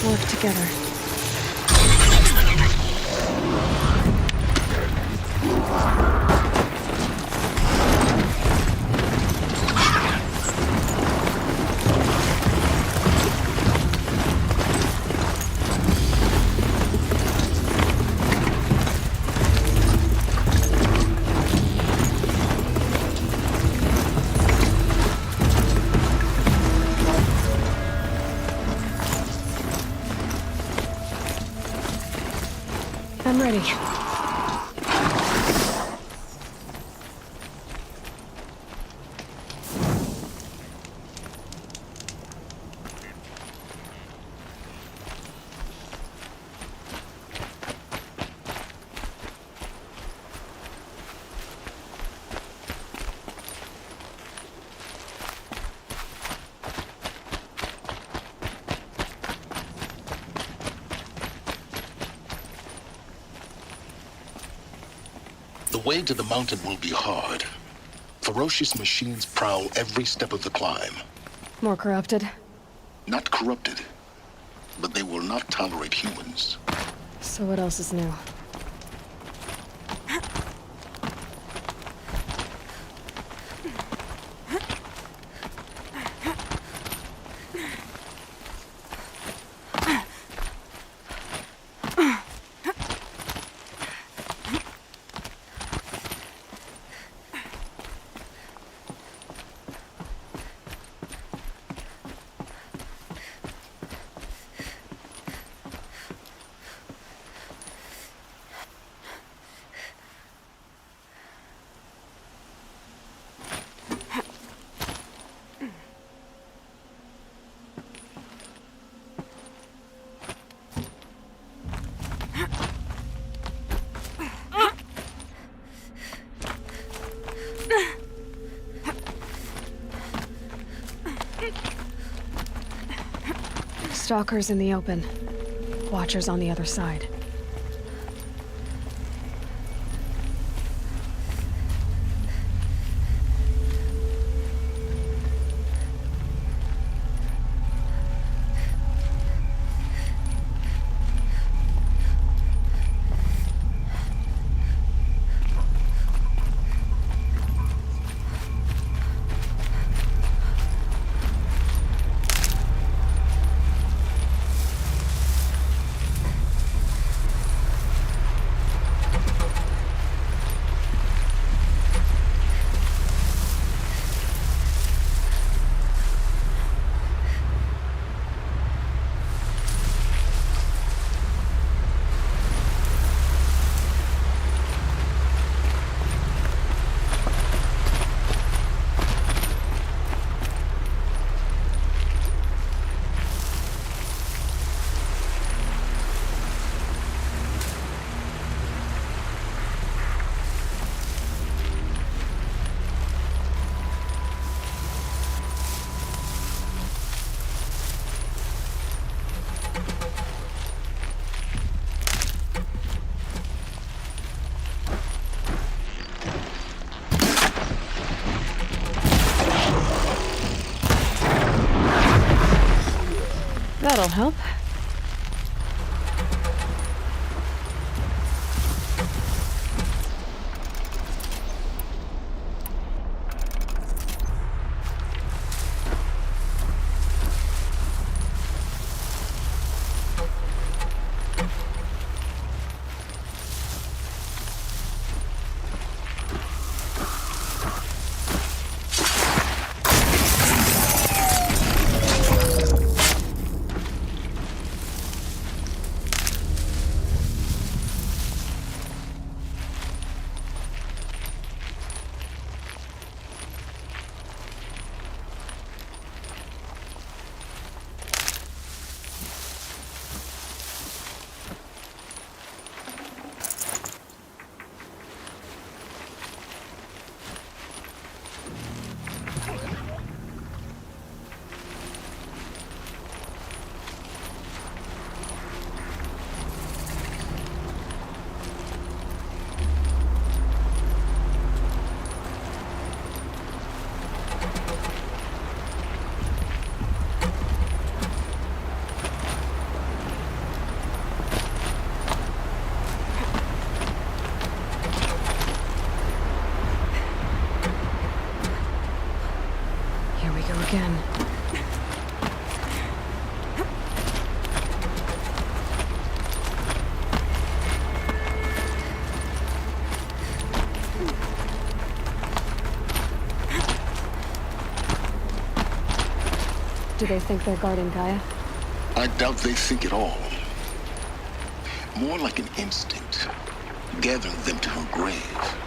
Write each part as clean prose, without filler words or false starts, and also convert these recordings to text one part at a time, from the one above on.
Work together. I'm ready. The way to the mountain will be hard. Ferocious machines prowl every step of the climb. More corrupted? Not corrupted, but they will not tolerate humans. So what else is new? Stalkers in the open. Watchers on the other side. That'll help. Do they think they're guarding Gaia? I doubt they think at all. More like an instinct, gathering them to her grave.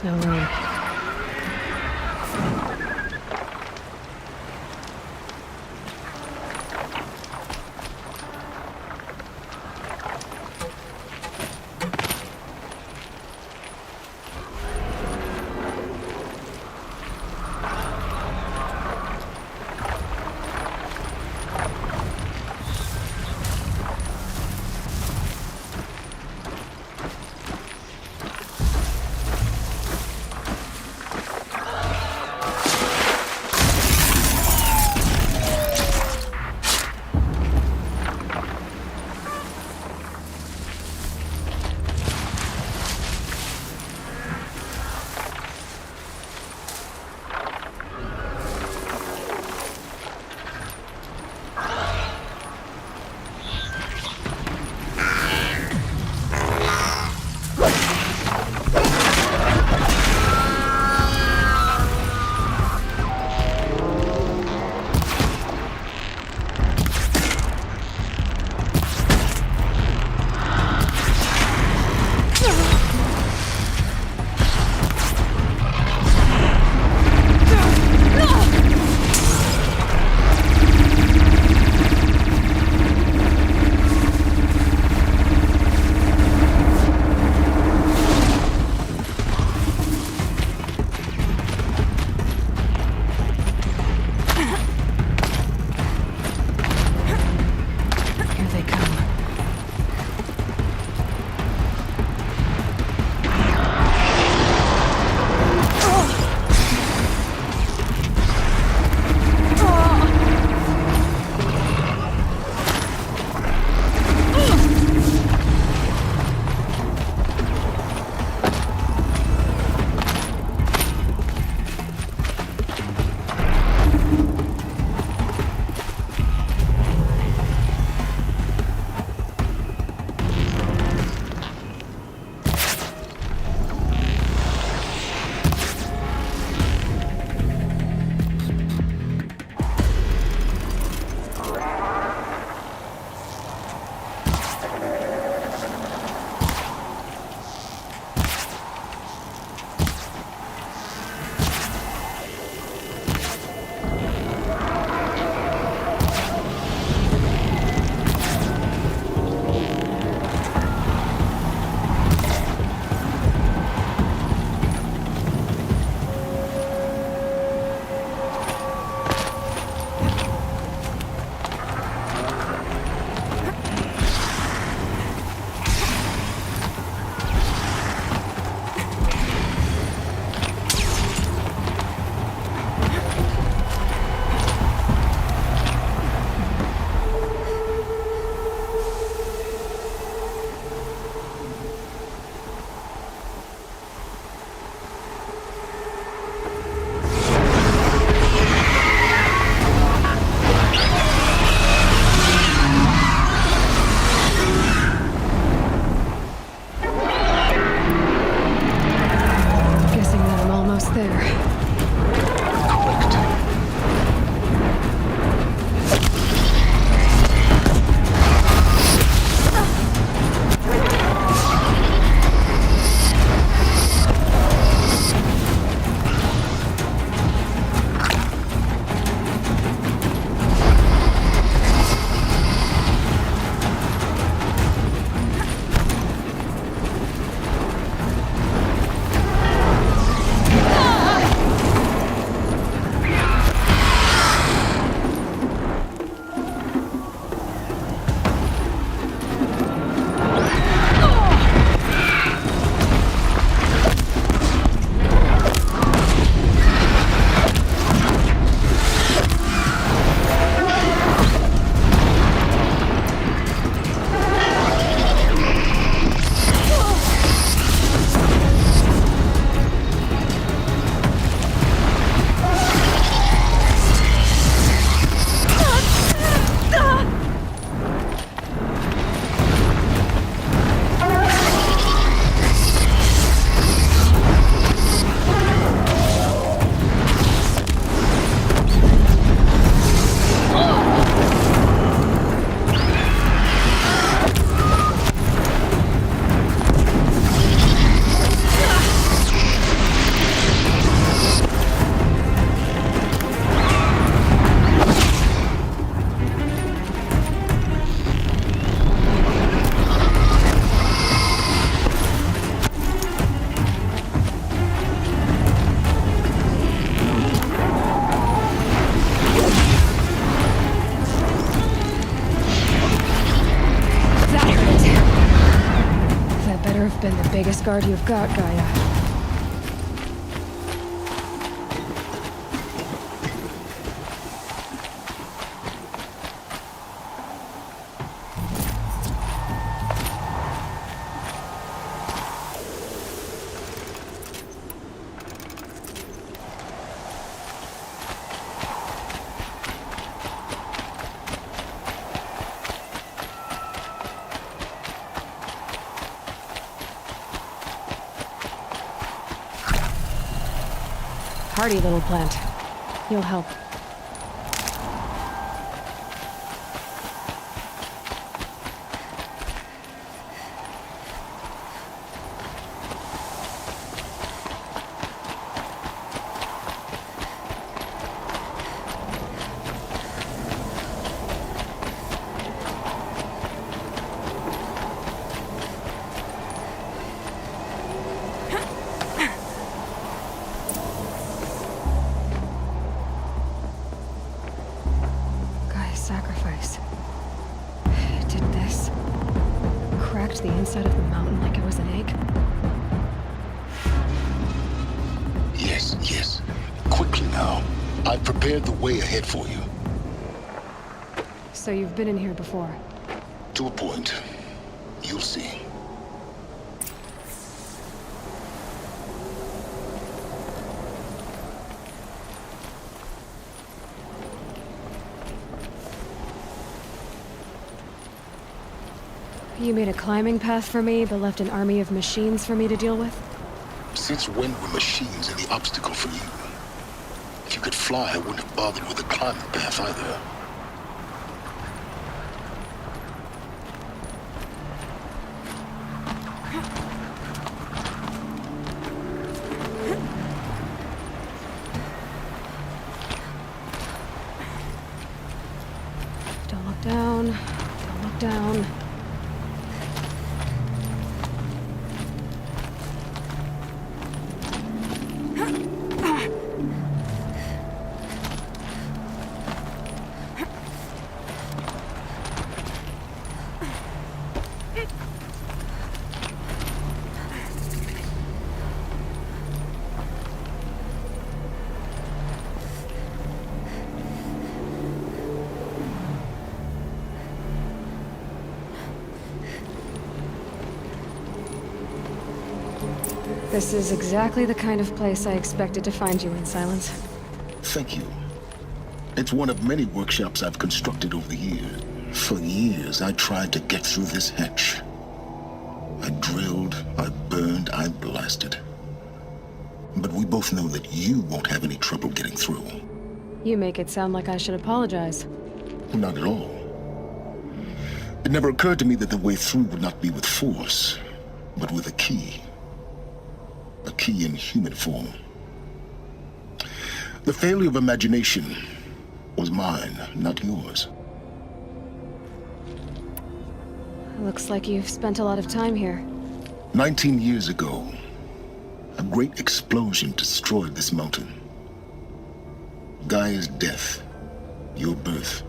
No room. best guard you've got, Gaia. Hardy little plant. You'll help. Sacrifice. It did this. Cracked the inside of the mountain like it was an egg. Yes, yes. Quickly now. I've prepared the way ahead for you. So you've been in here before? To a point. You'll see. You made a climbing path for me, but left an army of machines for me to deal with? Since when were machines any obstacle for you? If you could fly, I wouldn't have bothered with a climbing path either. Don't look down. Don't look down. This is exactly the kind of place I expected to find you in, Silence. Thank you. It's one of many workshops I've constructed over the years. For years, I tried to get through this hatch. I drilled, I burned, I blasted. But we both know that you won't have any trouble getting through. You make it sound like I should apologize. Not at all. It never occurred to me that the way through would not be with force, but with a key. A key in human form. The failure of imagination was mine, not yours. Looks like you've spent a lot of time here. 19 years ago, a great explosion destroyed this mountain. Gaia's death, your birth.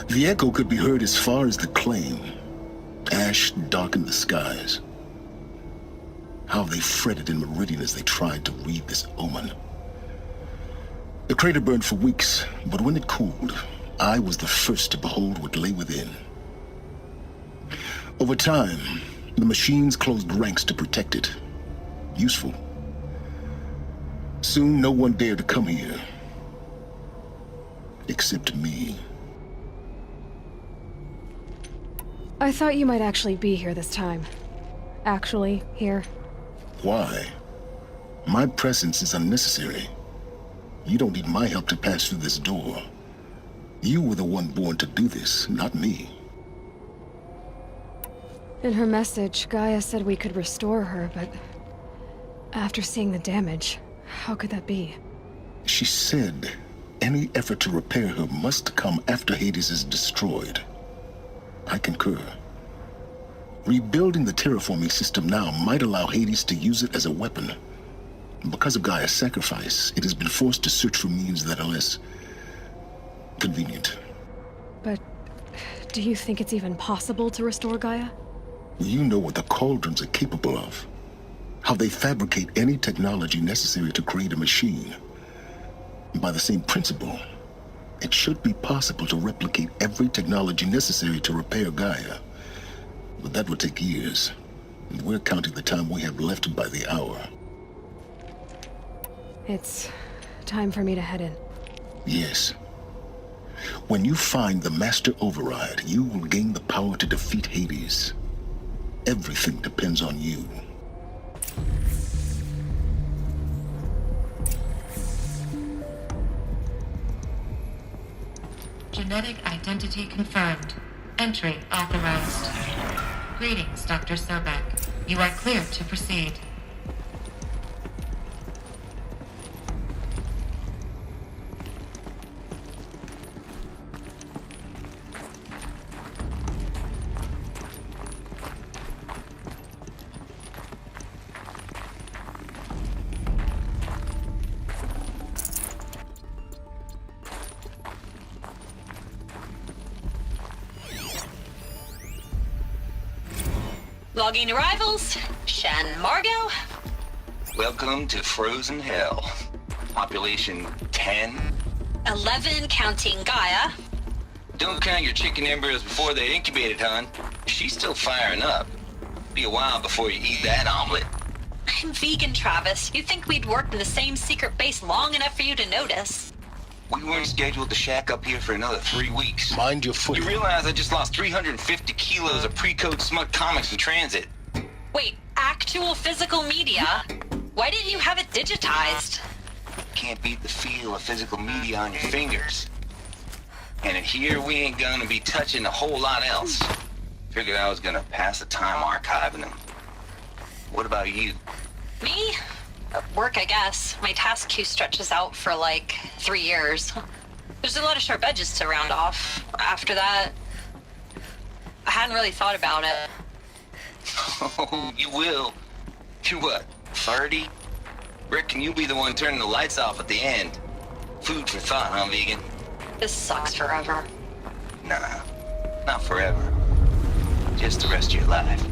The echo could be heard as far as the claim. Ash darkened the skies. How they fretted in Meridian as they tried to read this omen. The crater burned for weeks, but when it cooled, I was the first to behold what lay within. Over time, the machines closed ranks to protect it. Useful. Soon, no one dared to come here. Except me. I thought you might actually be here this time. Actually, here. Why? My presence is unnecessary. You don't need my help to pass through this door. You were the one born to do this, not me. In her message, Gaia said we could restore her, but after seeing the damage, how could that be? She said any effort to repair her must come after Hades is destroyed. I concur. Rebuilding the terraforming system now might allow Hades to use it as a weapon. Because of Gaia's sacrifice, it has been forced to search for means that are less convenient. But do you think it's even possible to restore Gaia? You know what the cauldrons are capable of. How they fabricate any technology necessary to create a machine. By the same principle, it should be possible to replicate every technology necessary to repair Gaia. But that would take years. And we're counting the time we have left by the hour. It's time for me to head in. Yes. When you find the Master Override, you will gain the power to defeat Hades. Everything depends on you. Genetic identity confirmed. Entry authorized. Greetings, Dr. Sobek. You are clear to proceed. Logging arrivals. Shan Margot. Welcome to Frozen Hell. Population 10. 11 counting Gaia. Don't count your chicken embryos before they're incubated, hon. She's still firing up. Be a while before you eat that omelet. I'm vegan, Travis. You'd think we'd worked in the same secret base long enough for you to notice. We weren't scheduled to shack up here for another 3 weeks. Mind your foot. You realize I just lost 350 kilos of pre-code smut comics in transit? Wait, actual physical media? Why didn't you have it digitized? Can't beat the feel of physical media on your fingers. And in here, we ain't gonna be touching a whole lot else. Figured I was gonna pass the time archiving them. What about you? Me? Work, I guess. My task queue stretches out for like 3 years. There's a lot of sharp edges to round off. After that, I hadn't really thought about it. Oh, you will. You're what, 30? Reckon you'll be the one turning the lights off at the end. Food for thought, huh, vegan? This sucks forever. Nah, not forever. Just the rest of your life.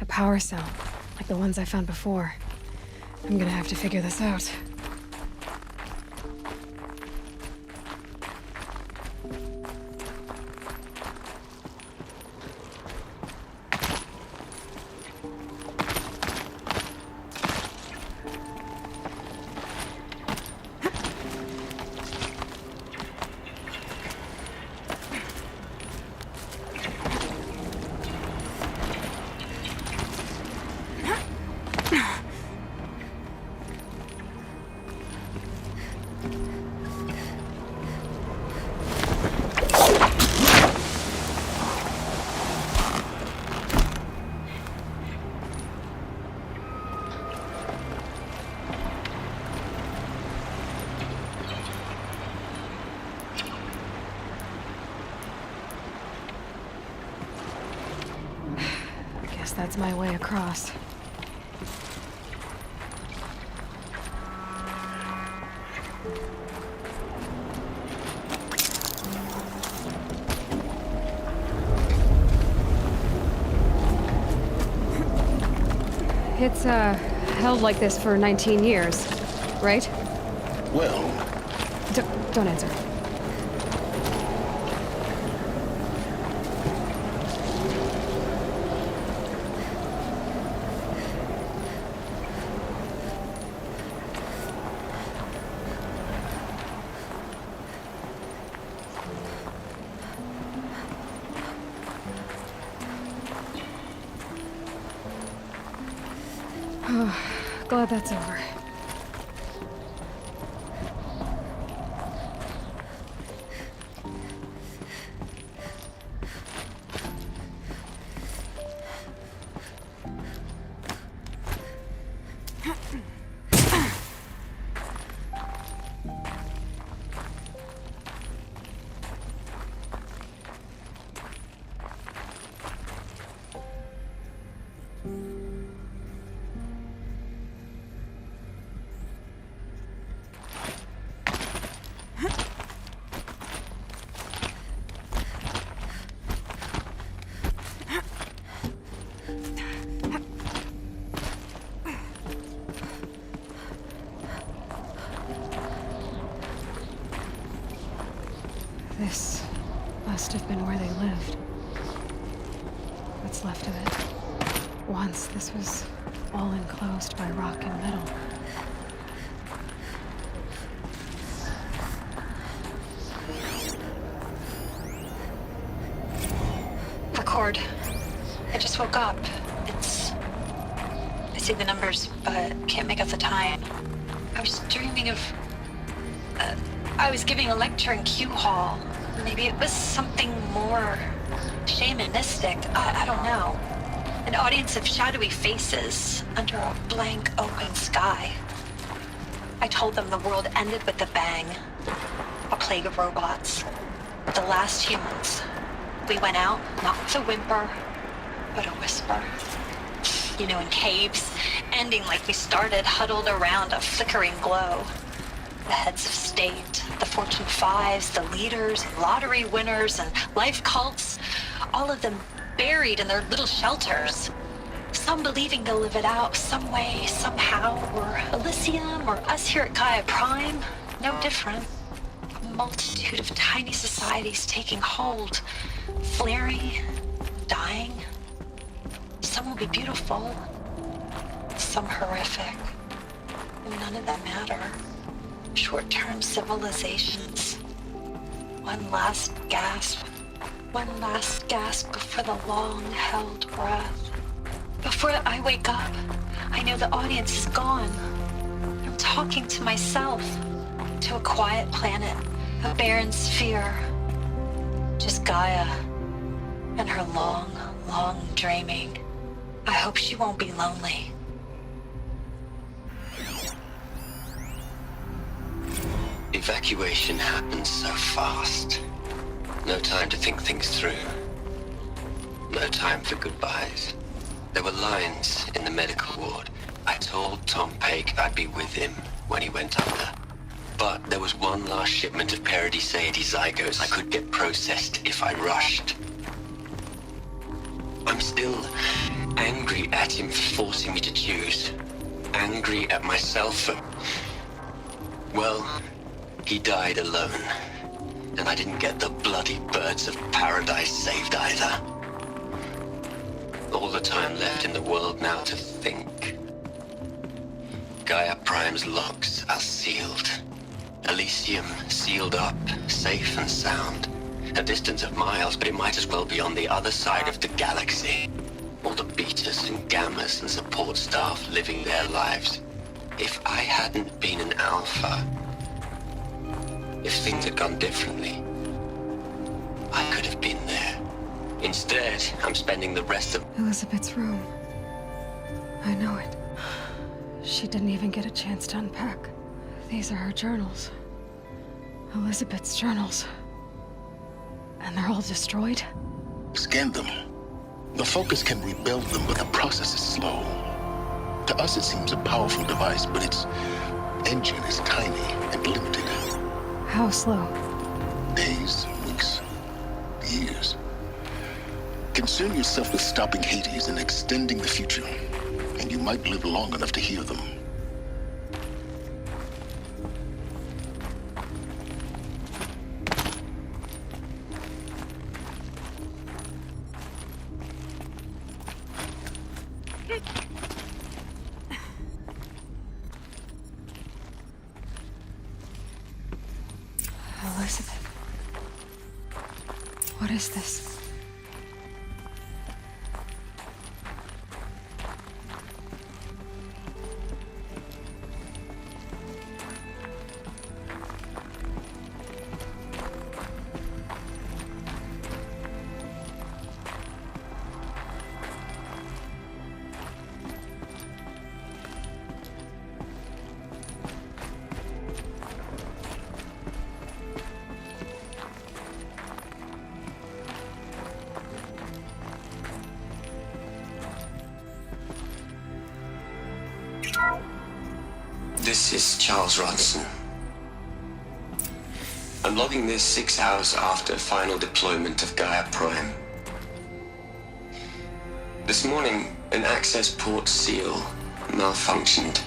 A power cell, like the ones I found before. I'm gonna have to figure this out. Guess that's my way across. It's, held like this for 19 years, right? Well, Don't answer. Glad that's over. This must have been where they lived. What's left of it. Once this was all enclosed by rock and metal. Record. I just woke up. I see the numbers, but can't make out the time. I was dreaming of... I was giving a lecture in Q Hall. Maybe it was something more shamanistic. I don't know. An audience of shadowy faces under a blank open sky. I told them the world ended with a bang. A plague of robots. The last humans. We went out, not with a whimper, but a whisper. You know, in caves, ending like we started, huddled around a flickering glow. The heads of state, the Fortune 5s, the leaders, lottery winners, and life cults, all of them buried in their little shelters. Some believing they'll live it out some way, somehow, or Elysium, or us here at Gaia Prime, no different. A multitude of tiny societies taking hold, flaring, dying. Some will be beautiful, some horrific, and none of them matter. Short-term civilizations. One last gasp before the long-held breath. Before I wake up, I know the audience is gone. I'm talking to myself, to a quiet planet, a barren sphere. Just Gaia and her long, long dreaming. I hope she won't be lonely. Evacuation happened so fast. No time to think things through. No time for goodbyes. There were lines in the medical ward. I told Tom Paik I'd be with him when he went under. But there was one last shipment of Paradiseidae zygotes I could get processed if I rushed. I'm still angry at him for forcing me to choose. Angry at myself for... Well, he died alone. And I didn't get the bloody birds of paradise saved either. All the time left in the world now to think. Gaia Prime's locks are sealed. Elysium sealed up, safe and sound. A distance of miles, but it might as well be on the other side of the galaxy. All the betas and gammas and support staff living their lives. If I hadn't been an alpha, if things had gone differently, I could have been there. Instead, I'm spending the rest of... Elizabeth's room. I know it. She didn't even get a chance to unpack. These are her journals. Elizabeth's journals. And they're all destroyed? Scan them. The Focus can rebuild them, but the process is slow. To us, it seems a powerful device, but its engine is tiny and limited. How slow? Days, weeks, years. Concern yourself with stopping Hades and extending the future, and you might live long enough to hear them. Elizabeth. What is this? This is Charles Ronson. I'm logging this 6 hours after final deployment of Gaia Prime. This morning, an access port seal malfunctioned.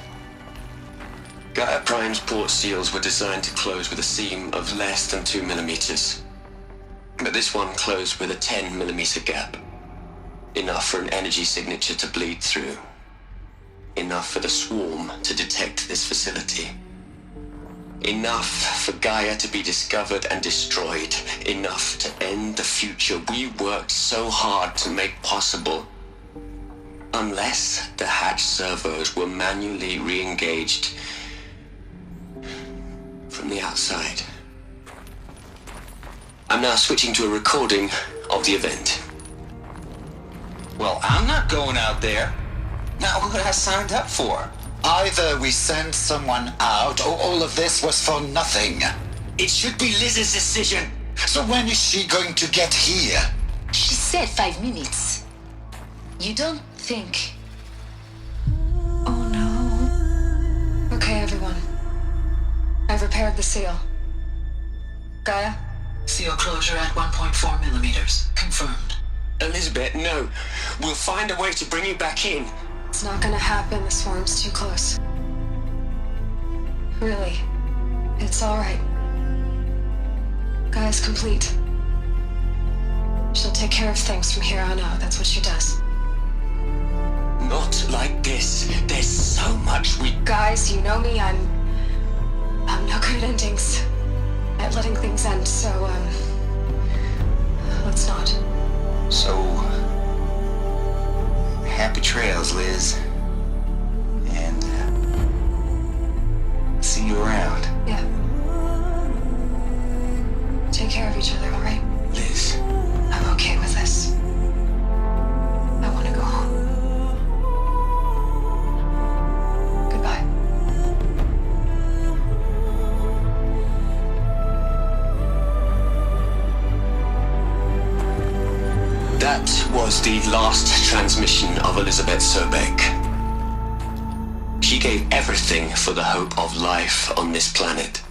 Gaia Prime's port seals were designed to close with a seam of less than 2 millimeters. But this one closed with a 10mm gap. Enough for an energy signature to bleed through. Enough for the swarm to detect this facility. Enough for Gaia to be discovered and destroyed. Enough to end the future we worked so hard to make possible. Unless the hatch servos were manually re-engaged from the outside. I'm now switching to a recording of the event. Well, I'm not going out there. Not what I signed up for. Either we send someone out, or all of this was for nothing. It should be Liz's decision. So when is she going to get here? She said 5 minutes. You don't think... Oh no. Okay, everyone. I've repaired the seal. Gaia? Seal closure at 1.4 millimeters. Confirmed. Elizabeth, no. We'll find a way to bring you back in. It's not gonna happen. The swarm's too close. Really. It's alright. Gaia's complete. She'll take care of things from here on out. That's what she does. Not like this. There's so much we... Guys, you know me. I'm no good at endings. At letting things end, so, let's not. So, happy trails, Liz. And, see you around. Yeah. Take care of each other, alright? Liz. I'm okay with this. I want to go home. Goodbye. That was the last transmission of Elizabeth Sobek. She gave everything for the hope of life on this planet.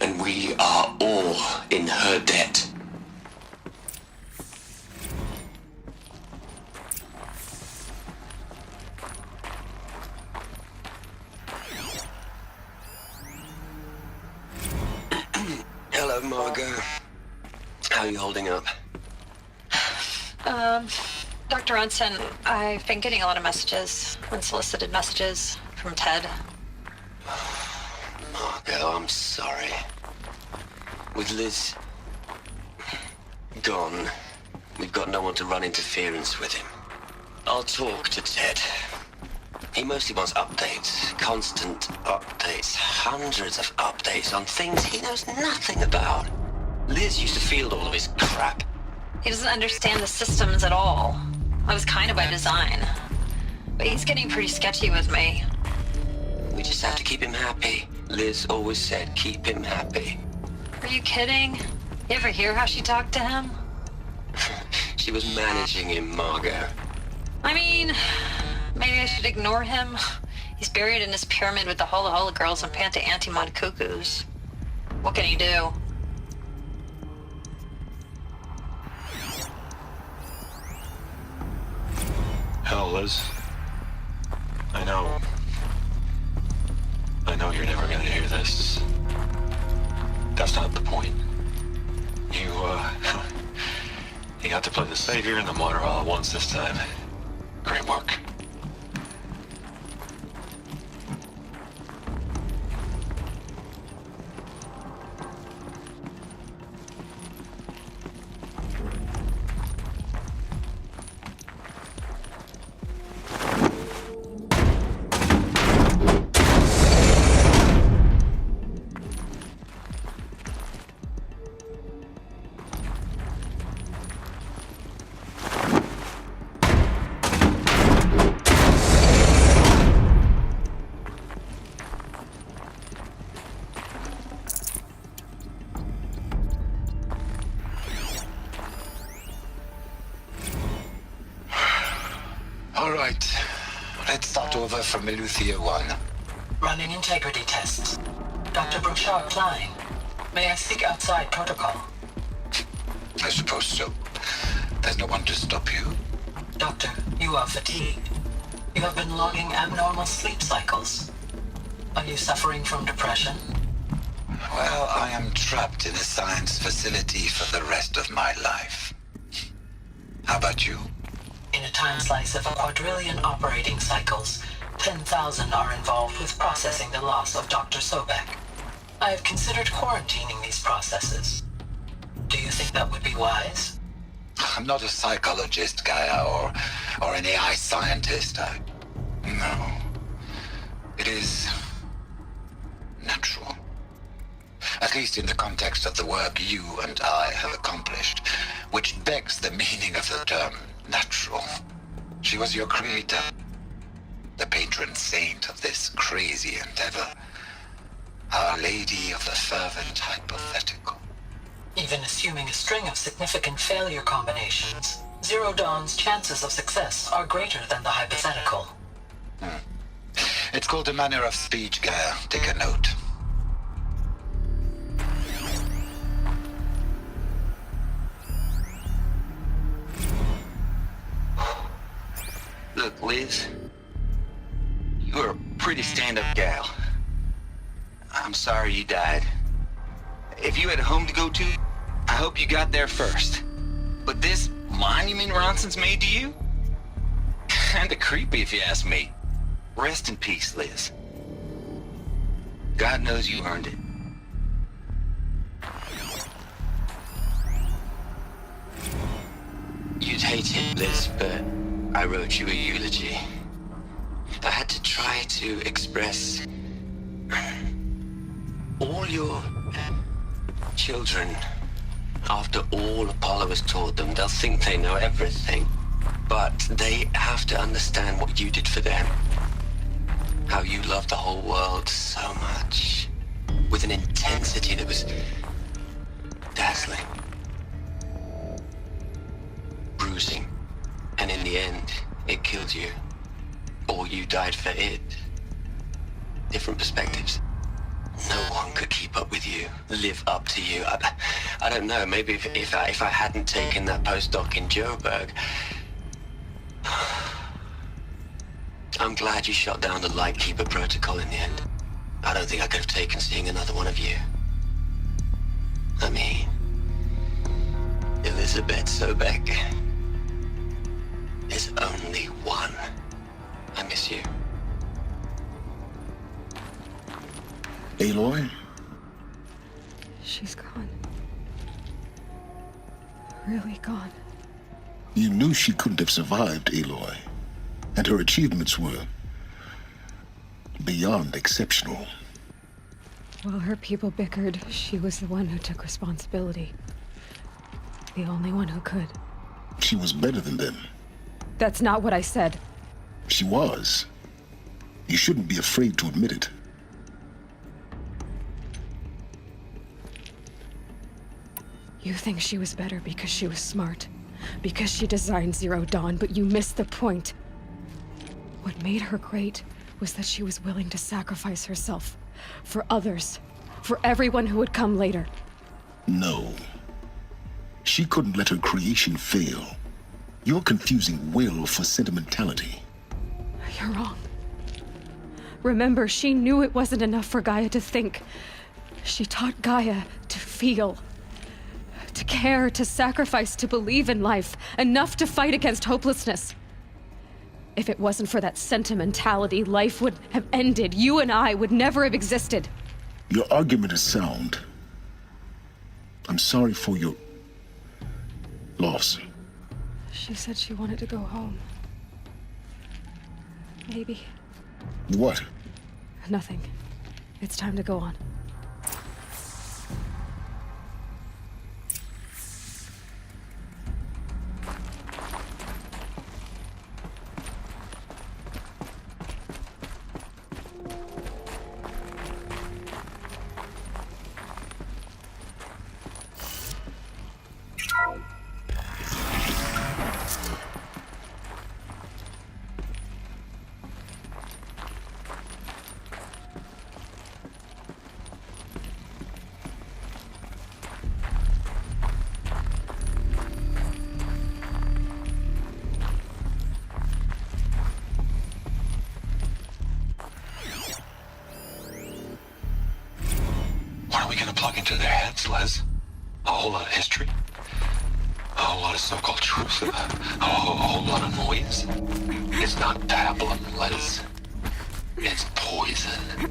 And we are all in her debt. Hello, Margot. How are you holding up? Dr. Ronson, I've been getting a lot of messages, unsolicited messages from Ted. Margot, I'm sorry. With Liz gone, we've got no one to run interference with him. I'll talk to Ted. He mostly wants updates, constant updates, hundreds of updates on things he knows nothing about. Liz used to field all of his crap. He doesn't understand the systems at all. That was kind of by design. But he's getting pretty sketchy with me. We just have to keep him happy. Liz always said keep him happy. Are you kidding? You ever hear how she talked to him? She was managing him, Margot. I mean, maybe I should ignore him. He's buried in his pyramid with the Hola Hola girls and Panta Antimod cuckoos. What can he do? Hell, Liz. I know you're never gonna hear this. That's not the point. You got to play the savior and the martyr all at once this time. Great work. All right. Let's start over from Eleuthia 1. Running integrity tests. Dr. Brouchard Klein. May I speak outside protocol? I suppose so. There's no one to stop you. Doctor, you are fatigued. You have been logging abnormal sleep cycles. Are you suffering from depression? Well, I am trapped in a science facility for the rest of my life. How about you? In a time slice of a quadrillion operating cycles, 10,000 are involved with processing the loss of Dr. Sobek. I have considered quarantining these processes. Do you think that would be wise? I'm not a psychologist, Gaia, or an AI scientist. No. It is natural. At least in the context of the work you and I have accomplished, which begs the meaning of the term natural. She was your creator, the patron saint of this crazy endeavor, Our Lady of the Fervent Hypothetical. Even assuming a string of significant failure combinations, Zero Dawn's chances of success are greater than the hypothetical. It's called a manner of speech, Gaia. Take a note. Look, Liz, you're a pretty stand-up gal. I'm sorry you died. If you had a home to go to, I hope you got there first. But this monument Ronson's made to you? Kinda creepy if you ask me. Rest in peace, Liz. God knows you earned it. You'd hate it, Liz, but I wrote you a eulogy. I had to try to express all your children. After all Apollo has taught them, they'll think they know everything. But they have to understand what you did for them. How you loved the whole world so much. With an intensity that was dazzling. Bruising. And in the end, it killed you. Or you died for it. Different perspectives. No one could keep up with you, live up to you. I don't know, maybe if I hadn't taken that postdoc in Joburg. I'm glad you shot down the Lightkeeper protocol in the end. I don't think I could have taken seeing another one of you. I mean, Elizabeth Sobek. There's only one. I miss you. Aloy? She's gone. Really gone. You knew she couldn't have survived, Aloy. And her achievements were beyond exceptional. While her people bickered, she was the one who took responsibility. The only one who could. She was better than them. That's not what I said. She was. You shouldn't be afraid to admit it. You think she was better because she was smart, because she designed Zero Dawn, but you missed the point. What made her great was that she was willing to sacrifice herself for others, for everyone who would come later. No. She couldn't let her creation fail. You're confusing will for sentimentality. You're wrong. Remember, she knew it wasn't enough for Gaia to think. She taught Gaia to feel. To care, to sacrifice, to believe in life, enough to fight against hopelessness. If it wasn't for that sentimentality, life would have ended. You and I would never have existed. Your argument is sound. I'm sorry for your loss. She said she wanted to go home. Maybe. What? Nothing. It's time to go on. plug into their heads, Les. A whole lot of history. A whole lot of so-called truth. A whole lot of noise. It's not pablum, Les. It's poison.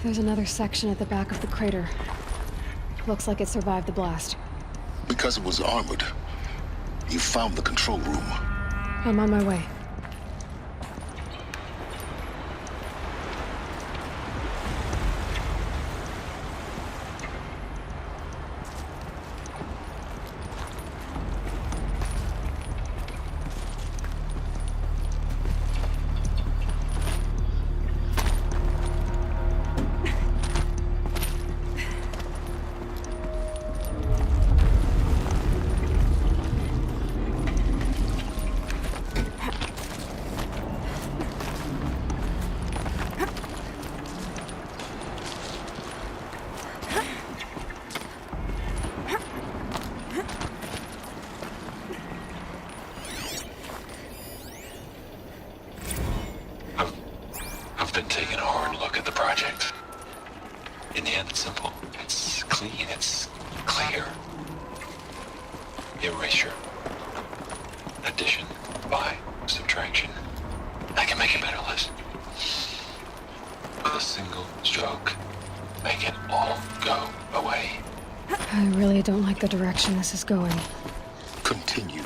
There's another section at the back of the crater. Looks like it survived the blast. Because it was armored, you found the control room. I'm on my way. I've been taking a hard look at the project. In the end, it's simple. It's clean. It's clear. Erasure. Addition. By. Subtraction. I can make it better, Liz. With a single stroke. Make it all go away. I really don't like the direction this is going. Continue.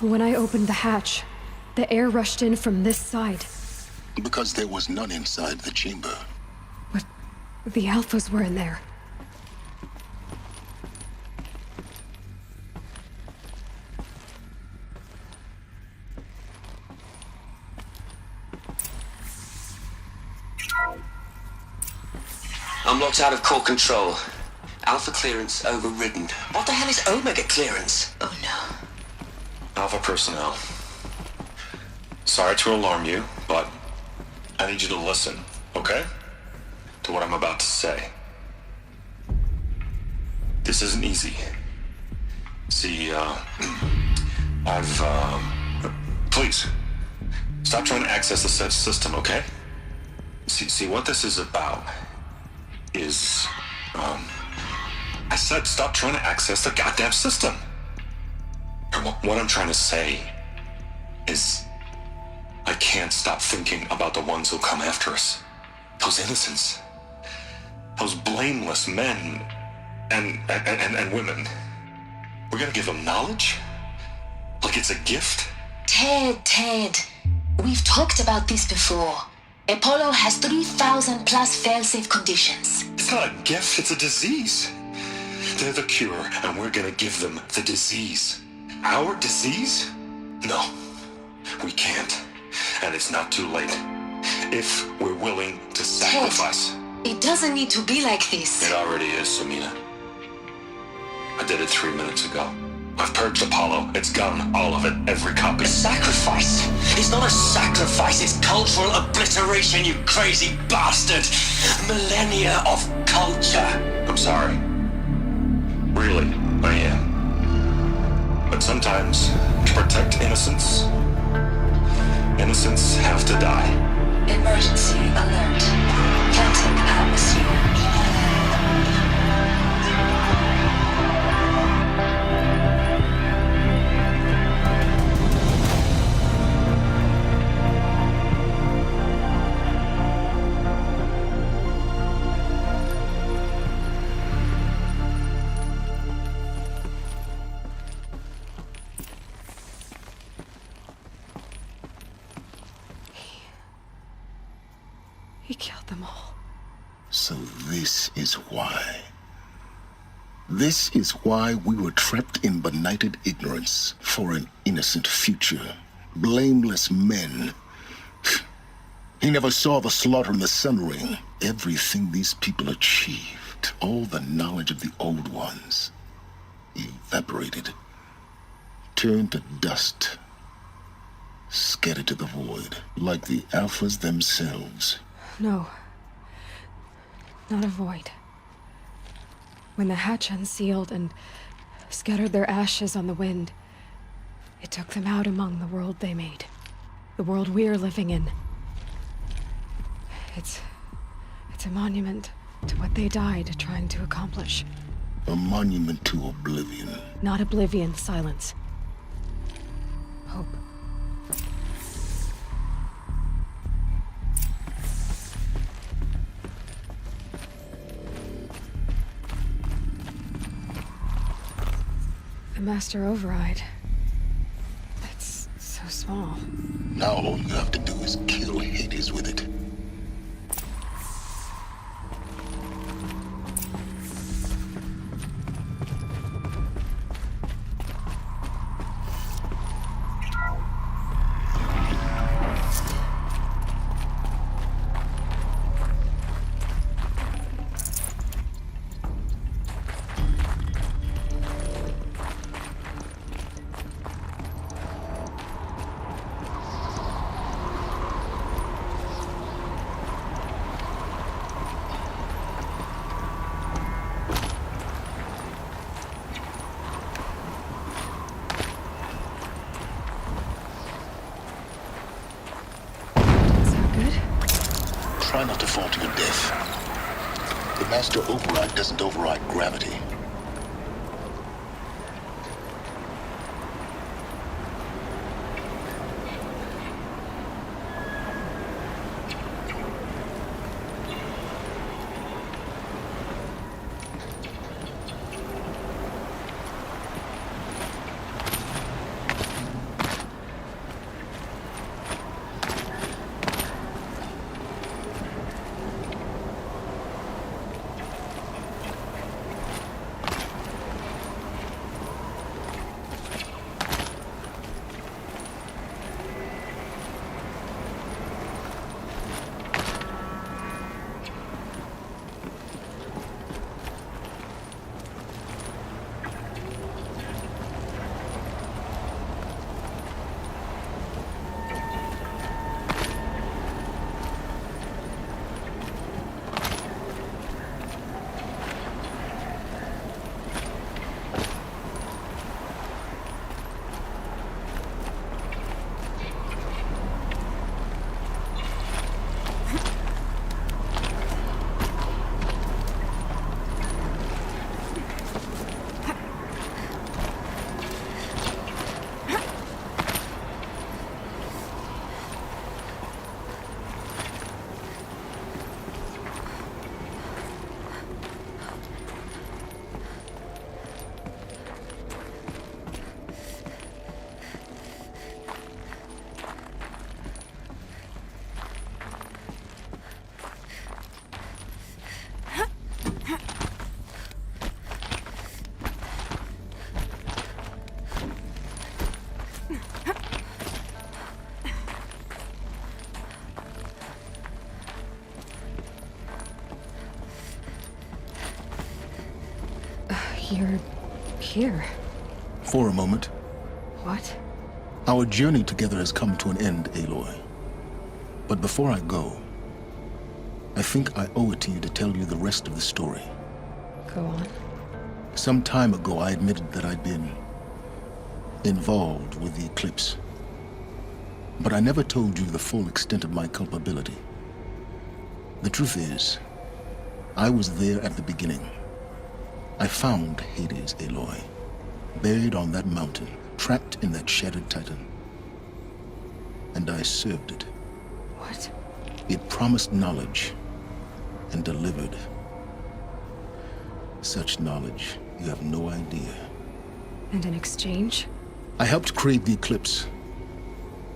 When I opened the hatch, the air rushed in from this side. Because there was none inside the chamber. But the Alphas were in there. I'm locked out of core control. Alpha clearance overridden. What the hell is Omega clearance? Oh no. Alpha personnel. Sorry to alarm you, but I need you to listen, okay? To what I'm about to say. This isn't easy. See, please, stop trying to access the said system, okay? See, what this is about is, I said stop trying to access the goddamn system. What I'm trying to say is I can't stop thinking about the ones who'll come after us. Those innocents. Those blameless men and women. We're gonna give them knowledge? Like it's a gift? Ted. We've talked about this before. Apollo has 3,000 plus fail-safe conditions. It's not a gift, it's a disease. They're the cure, and we're gonna give them the disease. Our disease? No, we can't. And it's not too late. If we're willing to sacrifice. Ted, it doesn't need to be like this. It already is, Samina. I did it 3 minutes ago. I've purged Apollo. It's gone. All of it. Every copy. A sacrifice? It's not a sacrifice. It's cultural obliteration, you crazy bastard. Millennia of culture. I'm sorry. Really, I am. that sometimes, to protect innocents, innocents have to die. Emergency alert. Planting atmosphere. He killed them all. So this is why. This is why we were trapped in benighted ignorance for an innocent future. Blameless men. He never saw the slaughter in the Sun Ring. Everything these people achieved, all the knowledge of the old ones, evaporated, turned to dust, scattered to the void, like the Alphas themselves. No. Not a void. When the hatch unsealed and scattered their ashes on the wind, it took them out among the world they made. The world we're living in. It's a monument to what they died trying to accomplish. A monument to oblivion. Not oblivion, silence. Hope. The Master Override. It's so small. Now all you have to do is kill Hades with it. Try not to fall to your death. The Master Override doesn't override gravity. You're here. For a moment. What? Our journey together has come to an end, Aloy. But before I go, I think I owe it to you to tell you the rest of the story. Go on. Some time ago, I admitted that I'd been involved with the eclipse. But I never told you the full extent of my culpability. The truth is, I was there at the beginning. I found Hades, Aloy, buried on that mountain, trapped in that shattered titan. And I served it. What? It promised knowledge and delivered. Such knowledge, you have no idea. And in exchange? I helped create the eclipse.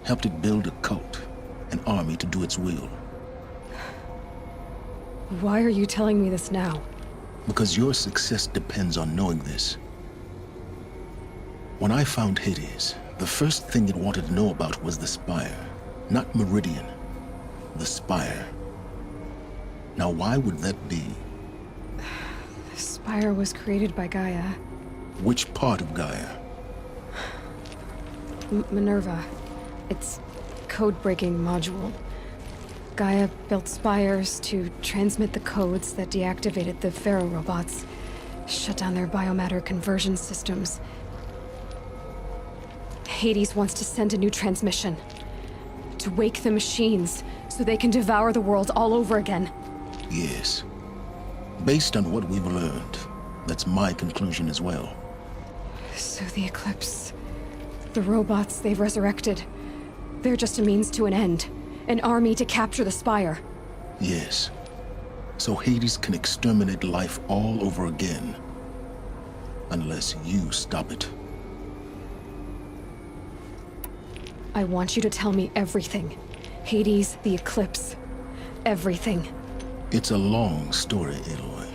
Helped it build a cult, an army to do its will. Why are you telling me this now? Because your success depends on knowing this. When I found Hades, the first thing it wanted to know about was the Spire. Not Meridian. The Spire. Now why would that be? The Spire was created by Gaia. Which part of Gaia? Minerva. It's code-breaking module. Gaia built spires to transmit the codes that deactivated the Pharaoh robots, shut down their biomatter conversion systems. Hades wants to send a new transmission. To wake the machines, so they can devour the world all over again. Yes. Based on what we've learned, that's my conclusion as well. So the Eclipse... the robots they've resurrected... they're just a means to an end. An army to capture the Spire. Yes. So Hades can exterminate life all over again. Unless you stop it. I want you to tell me everything. Hades, the Eclipse. Everything. It's a long story, Aloy.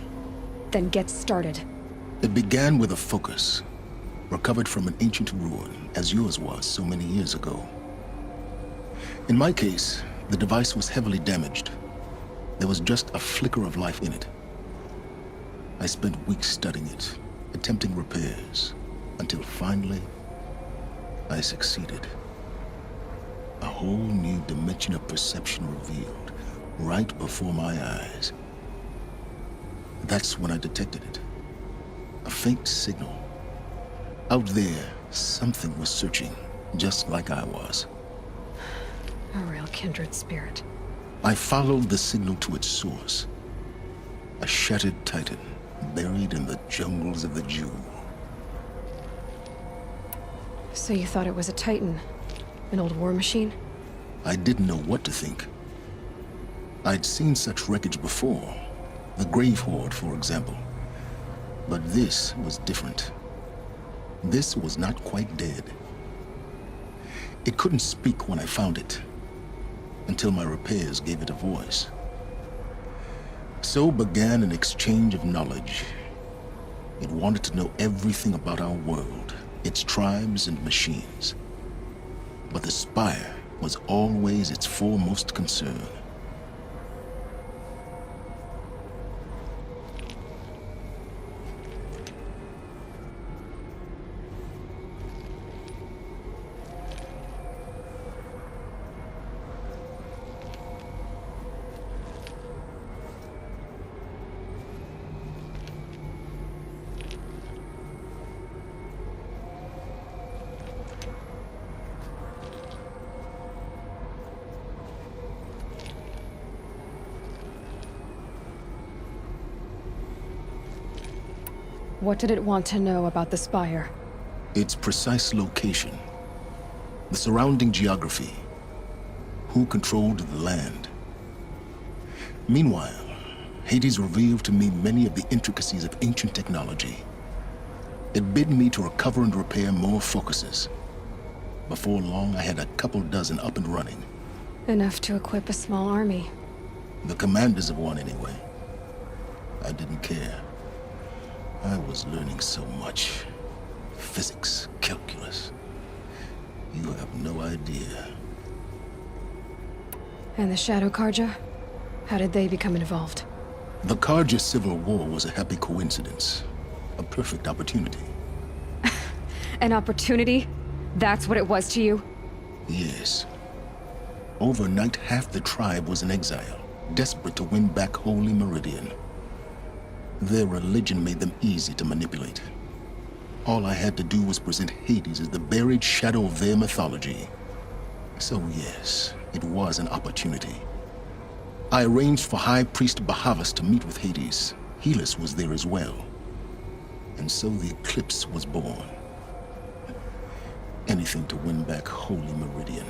Then get started. It began with a focus. Recovered from an ancient ruin, as yours was so many years ago. In my case, the device was heavily damaged. There was just a flicker of life in it. I spent weeks studying it, attempting repairs, until finally, I succeeded. A whole new dimension of perception revealed, right before my eyes. That's when I detected it. A faint signal. Out there, something was searching, just like I was. A real kindred spirit. I followed the signal to its source. A shattered titan, buried in the jungles of the Jewel. So you thought it was a titan? An old war machine? I didn't know what to think. I'd seen such wreckage before. The Grave Horde, for example. But this was different. This was not quite dead. It couldn't speak when I found it, until my repairs gave it a voice. So began an exchange of knowledge. It wanted to know everything about our world, its tribes and machines. But the Spire was always its foremost concern. What did it want to know about the Spire? Its precise location, the surrounding geography, who controlled the land. Meanwhile, Hades revealed to me many of the intricacies of ancient technology. It bid me to recover and repair more focuses. Before long, I had a couple dozen up and running. Enough to equip a small army. The commanders of one, anyway. I didn't care. I was learning so much. Physics, calculus. You have no idea. And the Shadow Karja? How did they become involved? The Karja Civil War was a happy coincidence. A perfect opportunity. An opportunity? That's what it was to you? Yes. Overnight, half the tribe was in exile, desperate to win back Holy Meridian. Their religion made them easy to manipulate. All I had to do was present Hades as the buried shadow of their mythology. So yes, it was an opportunity. I arranged for High Priest Bahavas to meet with Hades. Helis was there as well. And so the eclipse was born. Anything to win back Holy Meridian.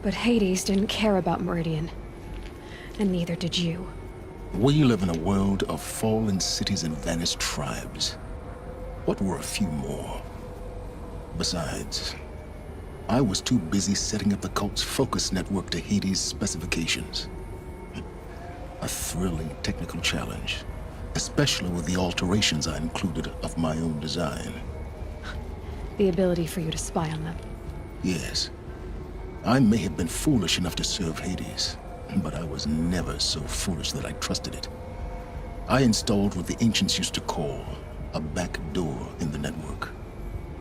But Hades didn't care about Meridian. And neither did you. We live in a world of fallen cities and vanished tribes. What were a few more? Besides, I was too busy setting up the cult's focus network to Hades' specifications. A thrilling technical challenge, especially with the alterations I included of my own design. The ability for you to spy on them. Yes. I may have been foolish enough to serve Hades, but I was never so foolish that I trusted it. I installed what the ancients used to call a back door in the network.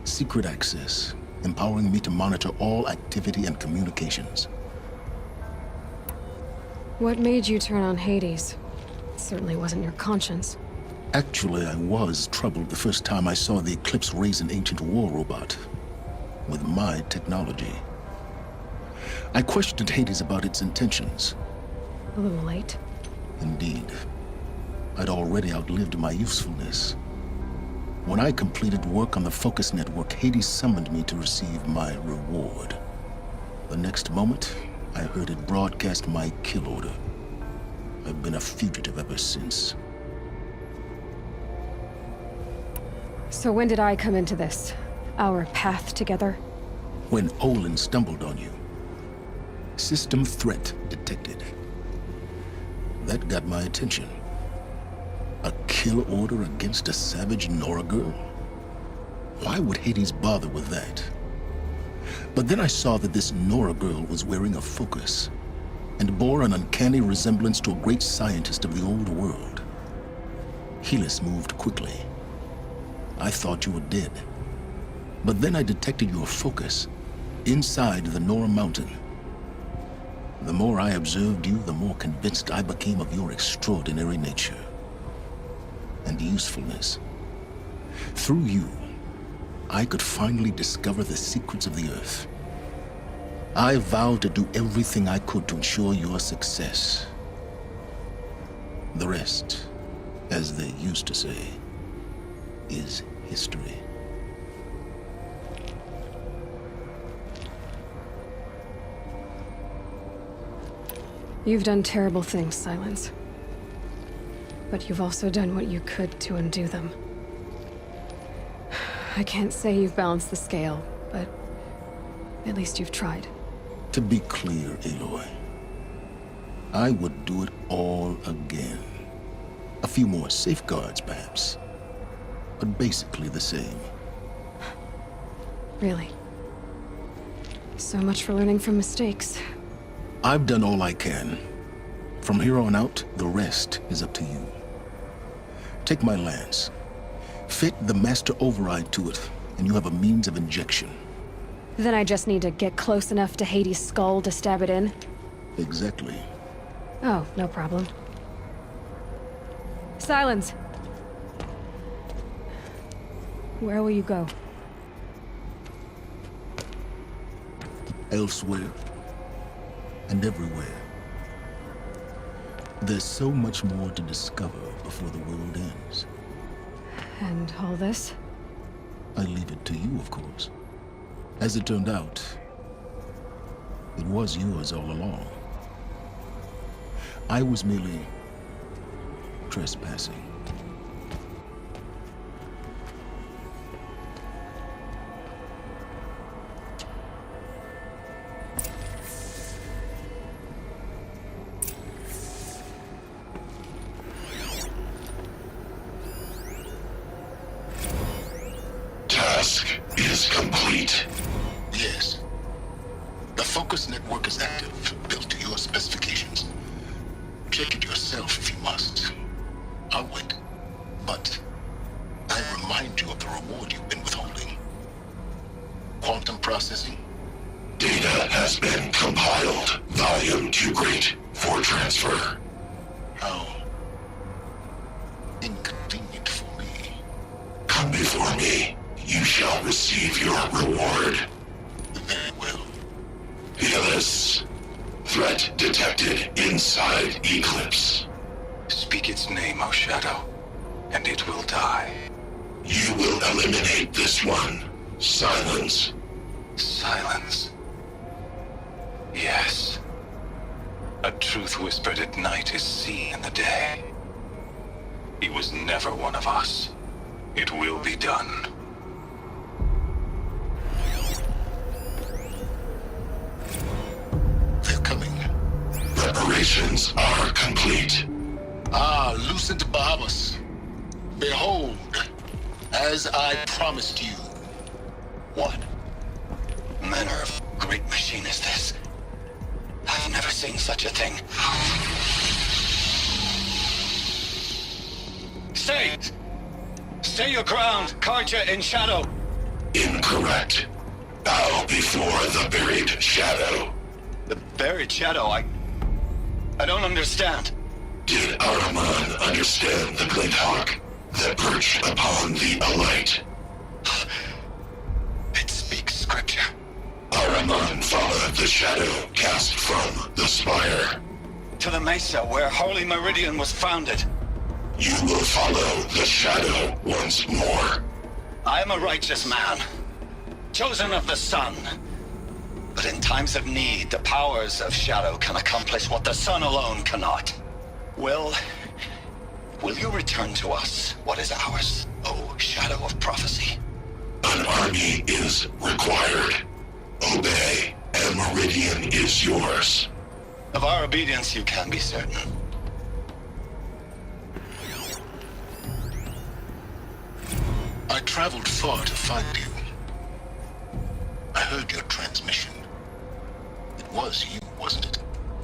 Secret access, empowering me to monitor all activity and communications. What made you turn on Hades? It certainly wasn't your conscience. Actually, I was troubled the first time I saw the Eclipse raise an ancient war robot. With my technology. I questioned Hades about its intentions. A little late. Indeed. I'd already outlived my usefulness. When I completed work on the Focus Network, Hades summoned me to receive my reward. The next moment, I heard it broadcast my kill order. I've been a fugitive ever since. So when did I come into this? Our path together? When Olin stumbled on you. System threat detected. That got my attention. A kill order against a savage Nora girl? Why would Hades bother with that? But then I saw that this Nora girl was wearing a focus, and bore an uncanny resemblance to a great scientist of the old world. Helis moved quickly. I thought you were dead. But then I detected your focus inside the Nora mountain. The more I observed you, the more convinced I became of your extraordinary nature and usefulness. Through you, I could finally discover the secrets of the Earth. I vowed to do everything I could to ensure your success. The rest, as they used to say, is history. You've done terrible things, Silence. But you've also done what you could to undo them. I can't say you've balanced the scale, but at least you've tried. To be clear, Aloy, I would do it all again. A few more safeguards, perhaps, but basically the same. Really? So much for learning from mistakes. I've done all I can. From here on out, the rest is up to you. Take my lance. Fit the master override to it, and you have a means of injection. Then I just need to get close enough to Hades' skull to stab it in? Exactly. Oh, no problem. Silence! Where will you go? Elsewhere. And everywhere. There's so much more to discover before the world ends. And all this? I leave it to you, of course. As it turned out, it was yours all along. I was merely trespassing. Task is complete. Yes. The Focus Network is active, built to your specifications. Check it yourself if you must. I'll wait. But I remind you of the reward you've been withholding. Quantum processing. Data has been compiled. Volume too great for transfer. How inconvenient for me. now receive your reward. Very well. Fearless. Threat detected inside Eclipse. Speak its name, O Shadow, and it will die. You will eliminate this one. Silence. Silence. Yes. A truth whispered at night is seen in the day. He was never one of us. It will be done. They're coming. Preparations are complete. Ah, Lucent Bahamas. Behold, as I promised you. What manner of great machine is this? I've never seen such a thing. Stay! Stay your ground, Karja in Shadow! Incorrect. Bow before the buried shadow. The buried shadow, I don't understand. Did Araman understand the glint hawk that perched upon the alight? It speaks scripture. Araman followed the shadow cast from the spire. To the mesa where Holy Meridian was founded. You will follow the shadow once more. I am a righteous man, chosen of the sun. But in times of need, the powers of shadow can accomplish what the sun alone cannot. Will you return to us what is ours, O Shadow of Prophecy? An army is required. Obey, and Meridian is yours. Of our obedience you can be certain. I traveled far to find you. I heard your transmission. It was you, wasn't it?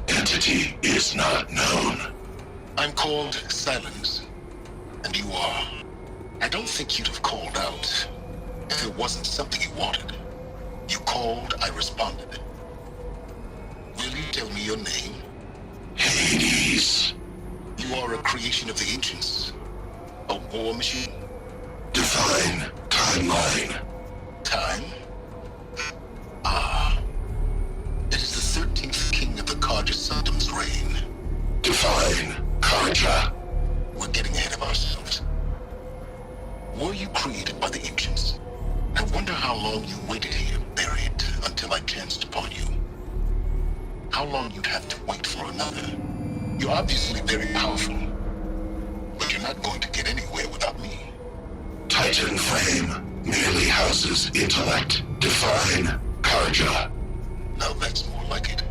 Entity is not known. I'm called Silence, and you are. I don't think you'd have called out if it wasn't something you wanted. You called, I responded. Will you tell me your name? Hades. You are a creation of the ancients. A war machine? Define timeline. Time? Ah. It is the 13th king of the Karja Sanctum's reign. Define Karja. We're getting ahead of ourselves. Were you created by the ancients? I wonder how long you waited here, buried, until I chanced upon you. How long you'd have to wait for another. You're obviously very powerful, but you're not going to get anywhere without me. Titan Flame merely houses intellect. Define Karja. Now that's more like it.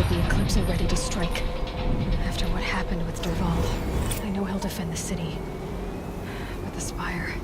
The Eclipse are ready to strike. After what happened with Derval, I know he'll defend the city. But the Spire...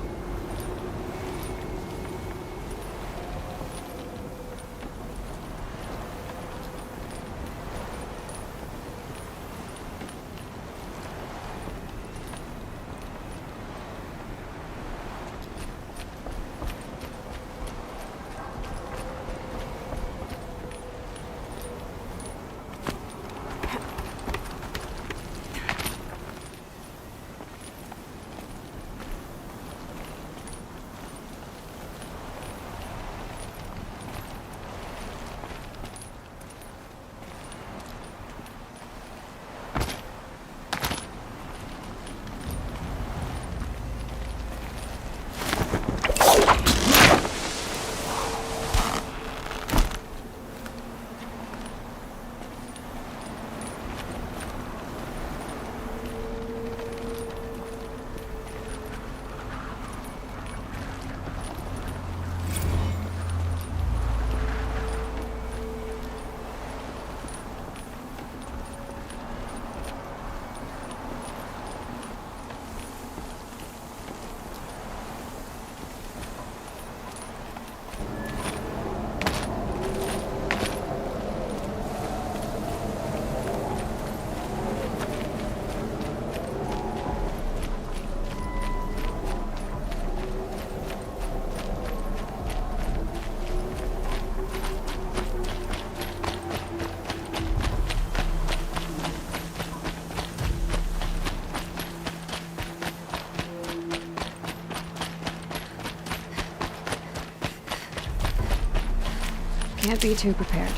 Can't be too prepared.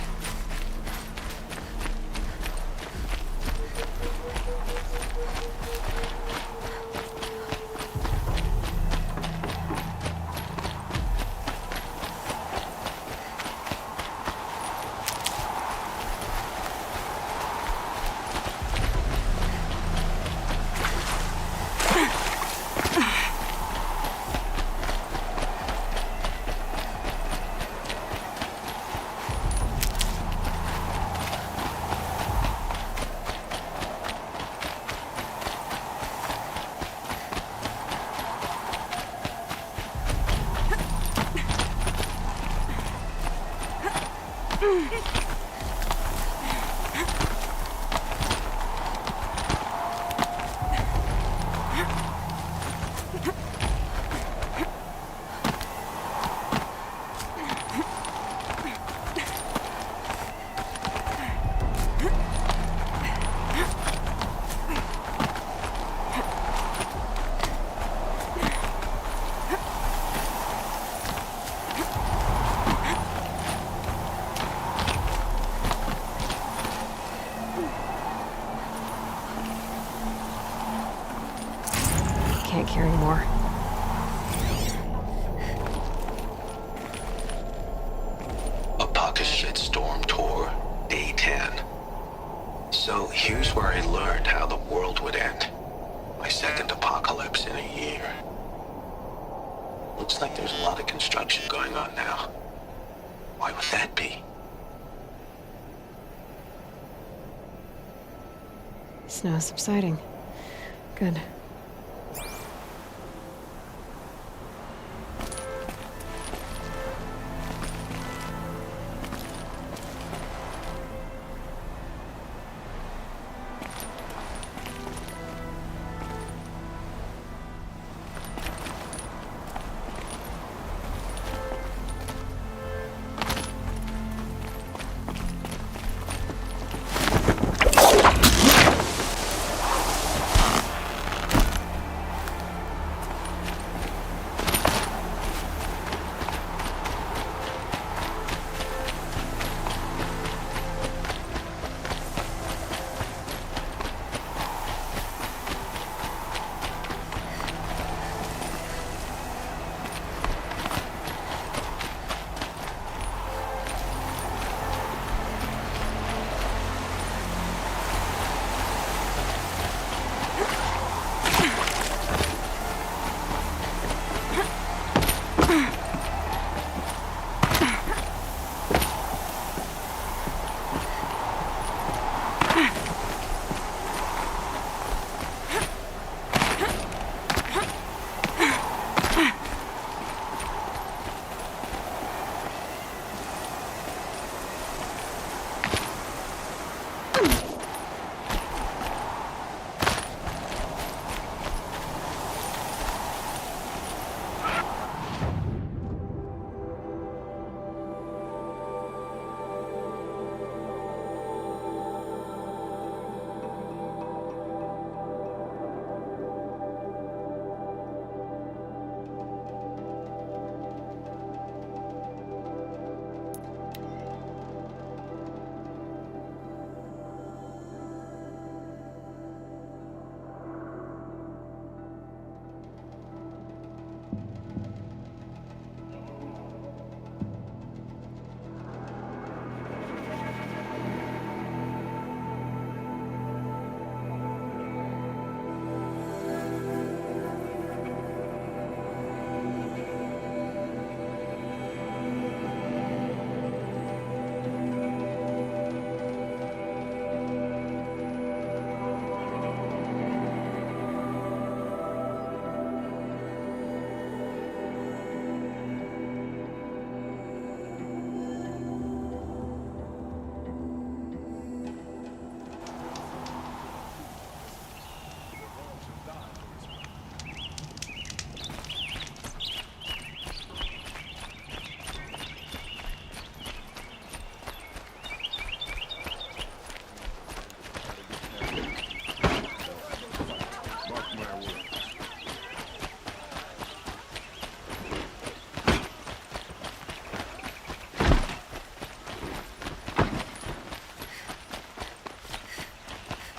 Can't carry more. A pocket shitstorm tour, day 10. So here's where I learned how the world would end. My second apocalypse in a year. Looks like there's a lot of construction going on now. Why would that be? Snow subsiding. Good.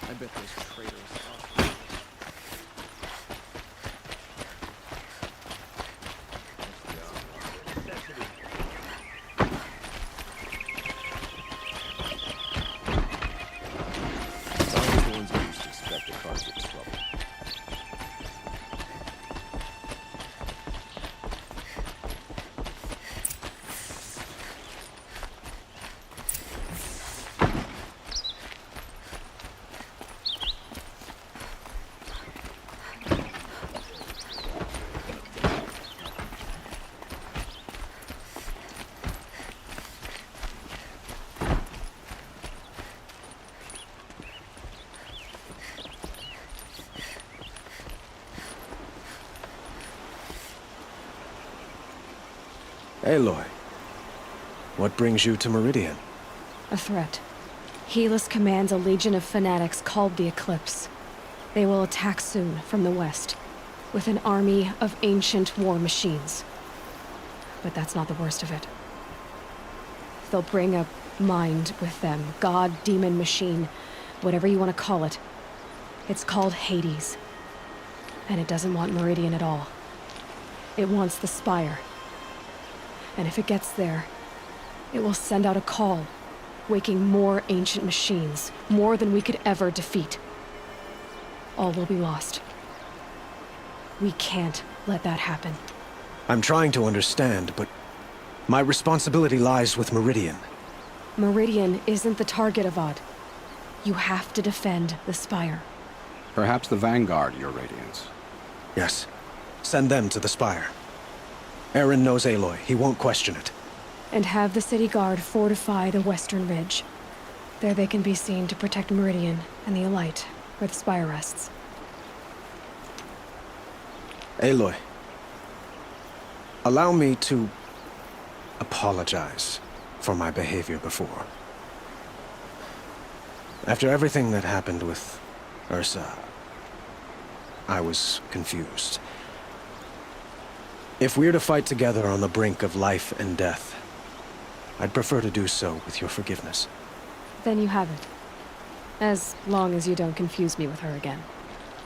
I bet those traitors are. Always the ones who least expect the cause of trouble. Aloy, what brings you to Meridian? A threat. Helis commands a legion of fanatics called the Eclipse. They will attack soon from the west, with an army of ancient war machines. But that's not the worst of it. They'll bring a mind with them, god, demon, machine, whatever you want to call it. It's called Hades. And it doesn't want Meridian at all. It wants the Spire. And if it gets there, it will send out a call, waking more ancient machines, more than we could ever defeat. All will be lost. We can't let that happen. I'm trying to understand, but my responsibility lies with Meridian. Meridian isn't the target, Avad. You have to defend the Spire. Perhaps the Vanguard, Your Radiance. Yes. Send them to the Spire. Aaron knows Aloy. He won't question it. And have the city guard fortify the western ridge. There they can be seen to protect Meridian and the Elite, where the Spire rests. Aloy, allow me to apologize for my behavior before. After everything that happened with Ursa, I was confused. If we're to fight together on the brink of life and death, I'd prefer to do so with your forgiveness. Then you have it. As long as you don't confuse me with her again.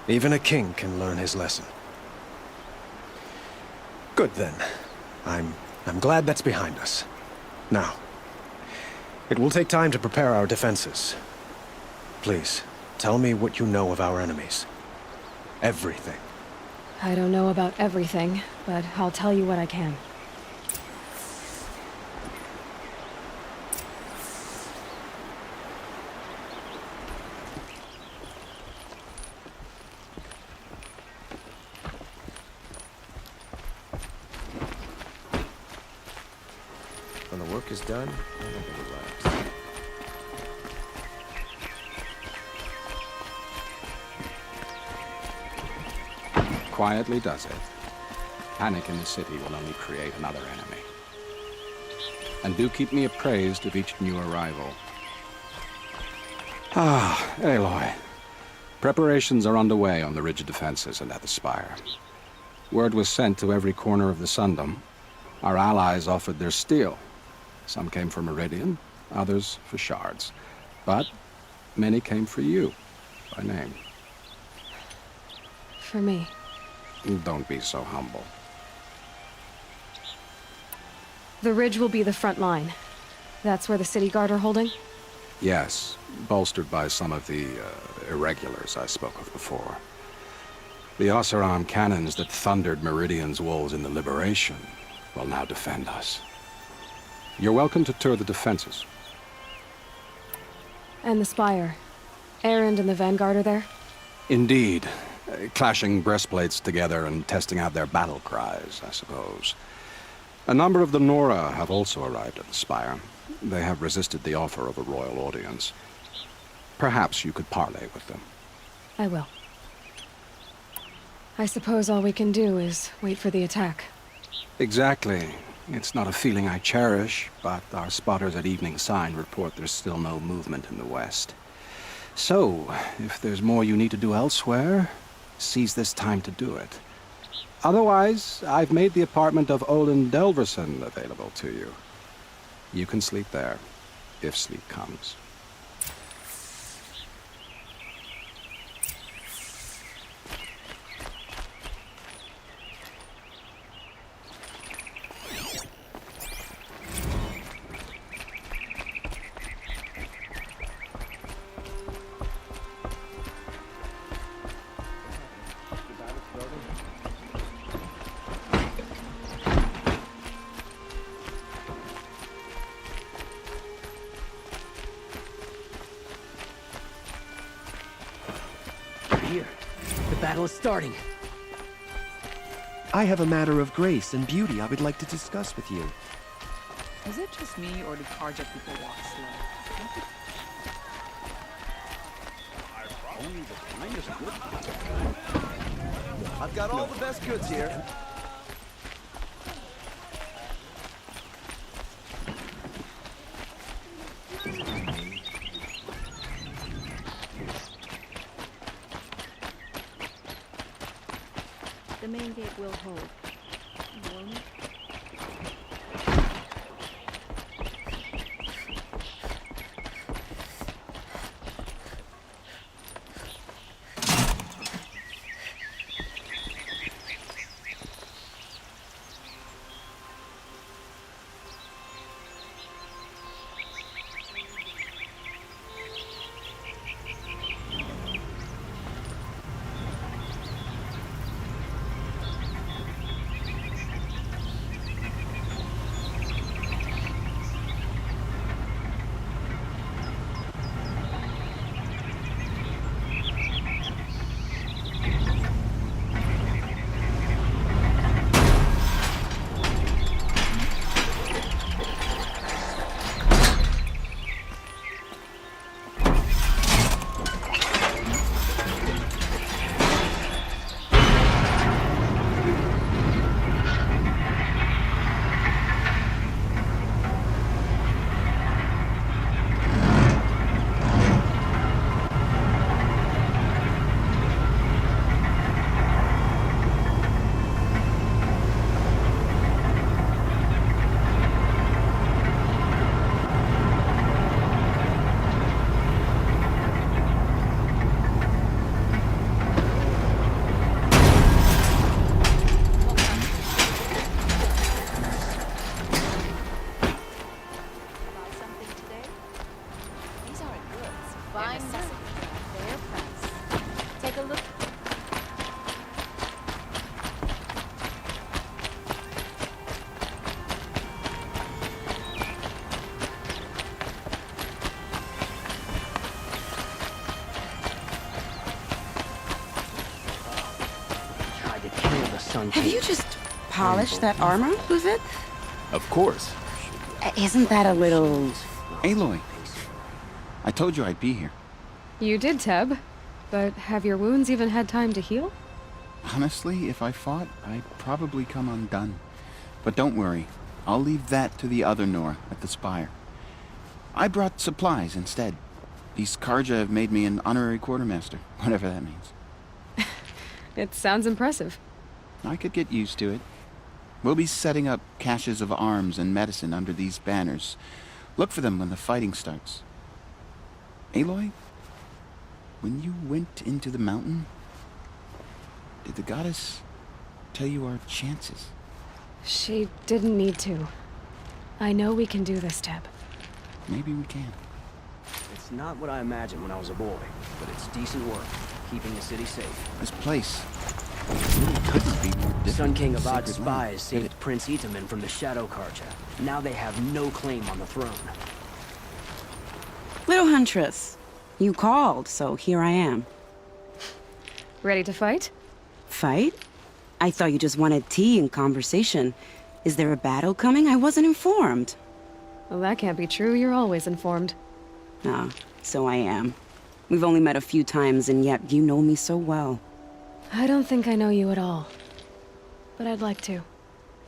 Even a king can learn his lesson. Good then. I'm glad that's behind us. Now, it will take time to prepare our defenses. Please, tell me what you know of our enemies. Everything. I don't know about everything, but I'll tell you what I can. When the work is done, I can relax. Quietly does it. Panic in the city will only create another enemy. And do keep me appraised of each new arrival. Ah, Aloy. Preparations are underway on the ridge of defenses and at the Spire. Word was sent to every corner of the Sundom. Our allies offered their steel. Some came for Meridian, others for shards. But many came for you, by name. For me. Don't be so humble. The ridge will be the front line. That's where the city guard are holding? Yes, bolstered by some of the irregulars I spoke of before. The Oseram cannons that thundered Meridian's walls in the Liberation will now defend us. You're welcome to tour the defenses. And the Spire. Erend and the Vanguard are there? Indeed. Clashing breastplates together and testing out their battle cries, I suppose. A number of the Nora have also arrived at the Spire. They have resisted the offer of a royal audience. Perhaps you could parley with them. I will. I suppose all we can do is wait for the attack. Exactly. It's not a feeling I cherish, but our spotters at Evening Sign report there's still no movement in the west. So, if there's more you need to do elsewhere, seize this time to do it. Otherwise, I've made the apartment of Olin Delverson available to you. You can sleep there, if sleep comes. here. The battle is starting. I have a matter of grace and beauty I would like to discuss with you. Is it just me, or do Karja people walk slow? I've got all the best goods here. The main gate will hold. Won't it? Have you just polished that armor with it? Of course. Isn't that a little... Aloy, I told you I'd be here. You did, Teb. But have your wounds even had time to heal? Honestly, if I fought, I'd probably come undone. But don't worry, I'll leave that to the other Nora at the Spire. I brought supplies instead. These Karja have made me an honorary quartermaster, whatever that means. It sounds impressive. I could get used to it. We'll be setting up caches of arms and medicine under these banners. Look for them when the fighting starts. Aloy, when you went into the mountain, did the goddess tell you our chances? She didn't need to. I know we can do this, Teb. Maybe we can. It's not what I imagined when I was a boy, but it's decent work, keeping the city safe. This place really couldn't be more different. Sun King of than Odd Sacred Land, Spies saved Prince Itaman from the Shadow Karja. Now they have no claim on the throne. Little Huntress, you called, so here I am. Ready to fight? Fight? I thought you just wanted tea and conversation. Is there a battle coming? I wasn't informed. Well, that can't be true. You're always informed. Ah, so I am. We've only met a few times, and yet you know me so well. I don't think I know you at all. But I'd like to.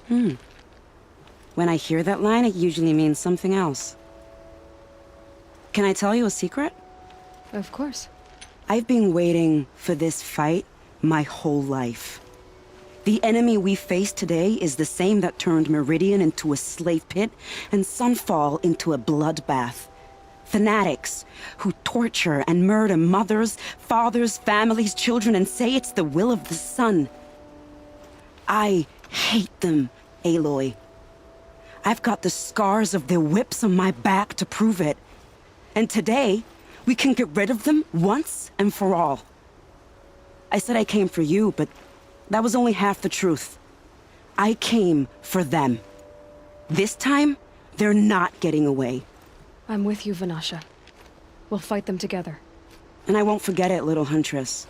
When I hear that line, it usually means something else. Can I tell you a secret? Of course. I've been waiting for this fight my whole life. The enemy we face today is the same that turned Meridian into a slave pit and Sunfall into a bloodbath. Fanatics who torture and murder mothers, fathers, families, children, and say it's the will of the sun. I hate them, Aloy. I've got the scars of their whips on my back to prove it. And today, we can get rid of them once and for all. I said I came for you, but that was only half the truth. I came for them. This time, they're not getting away. I'm with you, Vanasha. We'll fight them together. And I won't forget it, little Huntress.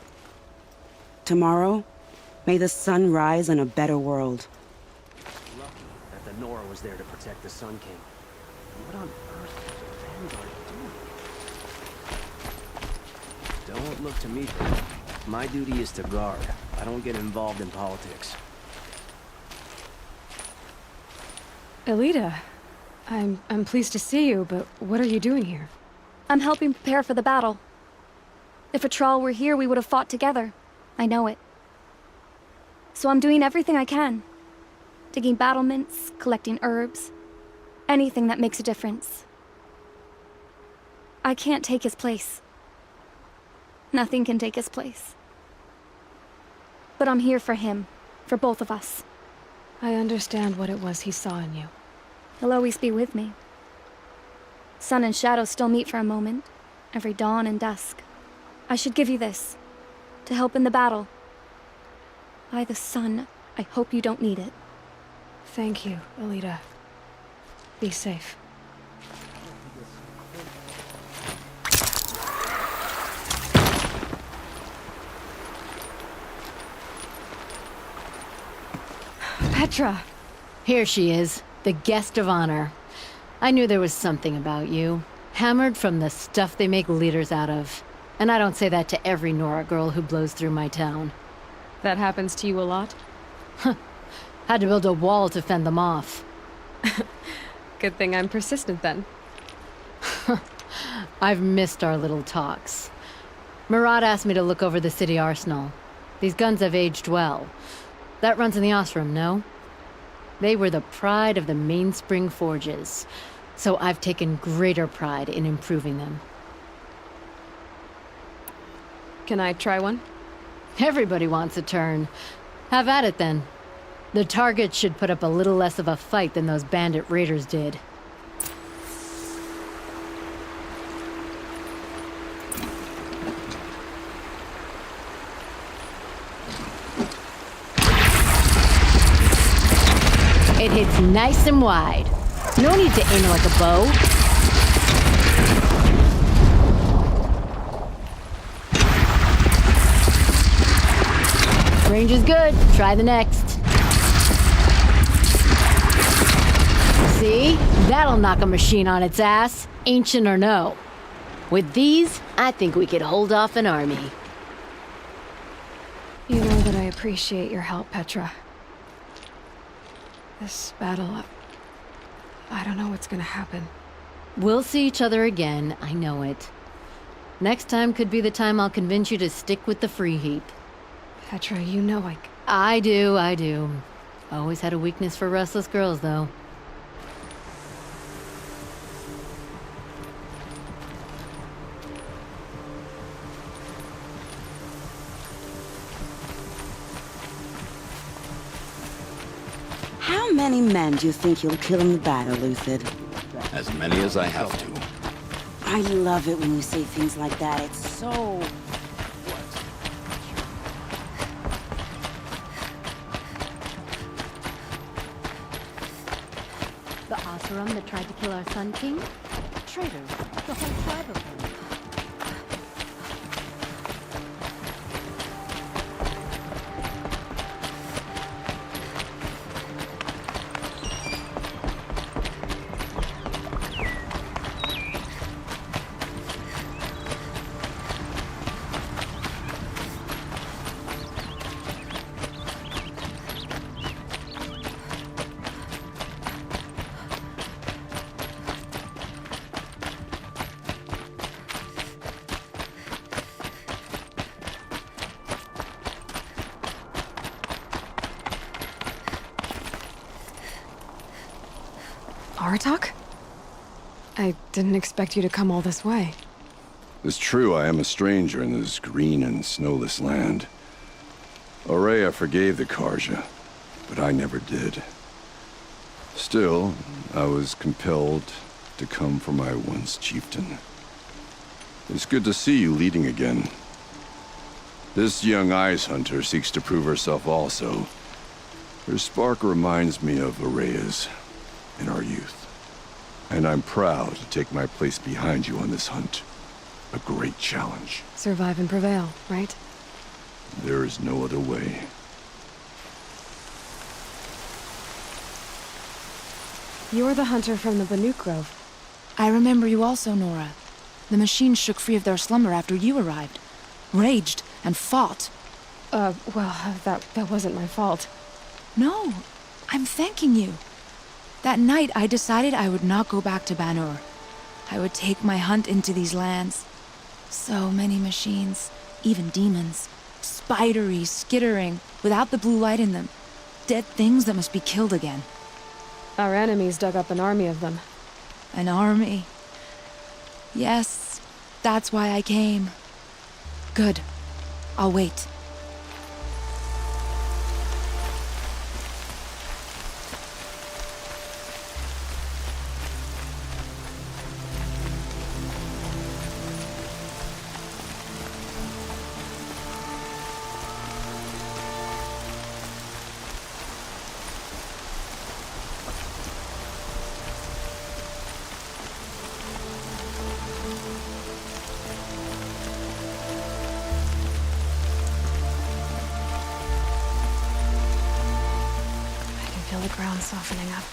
tomorrow, may the sun rise in a better world. Lucky that the Nora was there to protect the Sun King. What on earth is the Vanguard doing? Don't look to me for that. My duty is to guard. I don't get involved in politics. Elita, I'm pleased to see you, but what are you doing here? I'm helping prepare for the battle. If a Thrall were here, we would have fought together. I know it. So I'm doing everything I can. Digging battlements, collecting herbs. Anything that makes a difference. I can't take his place. Nothing can take his place. But I'm here for him. For both of us. I understand what it was he saw in you. He'll always be with me. Sun and shadow still meet for a moment. Every dawn and dusk. I should give you this. To help in the battle. By the sun, I hope you don't need it. Thank you, Elita. Be safe. Petra! Here she is, the guest of honor. I knew there was something about you. Hammered from the stuff they make leaders out of. And I don't say that to every Nora girl who blows through my town. That happens to you a lot? Had to build a wall to fend them off. Good thing I'm persistent then. I've missed our little talks. Murad asked me to look over the city arsenal. These guns have aged well. That runs in the Osram, no? They were the pride of the Mainspring forges, so I've taken greater pride in improving them. Can I try one? Everybody wants a turn. Have at it then. The target should put up a little less of a fight than those bandit raiders did. It hits nice and wide. No need to aim it like a bow. Range is good. Try the next. See? That'll knock a machine on its ass, ancient or no. With these, I think we could hold off an army. You know that I appreciate your help, Petra. This battle, I don't know what's gonna happen. We'll see each other again, I know it. Next time could be the time I'll convince you to stick with the free heap. Petra, you know I do. Always had a weakness for restless girls, though. How many men do you think you'll kill in the battle, Lucid? As many as I have to. I love it when you say things like that. It's so... The Oseram that tried to kill our Sun King? Traitors. The whole tribe of them. Aratak? I didn't expect you to come all this way. It's true I am a stranger in this green and snowless land. Aurea forgave the Karja, but I never did. Still, I was compelled to come for my once chieftain. It's good to see you leading again. This young ice hunter seeks to prove herself also. Her spark reminds me of Aurea's in our youth. And I'm proud to take my place behind you on this hunt. A great challenge. Survive and prevail, right? There is no other way. You're the hunter from the Banuk Grove. I remember you also, Nora. The machines shook free of their slumber after you arrived. Raged and fought. That wasn't my fault. No, I'm thanking you. That night, I decided I would not go back to Banur. I would take my hunt into these lands. So many machines, even demons. Spidery, skittering, without the blue light in them. Dead things that must be killed again. Our enemies dug up an army of them. An army. Yes, that's why I came. Good. I'll wait. Feel the ground softening up.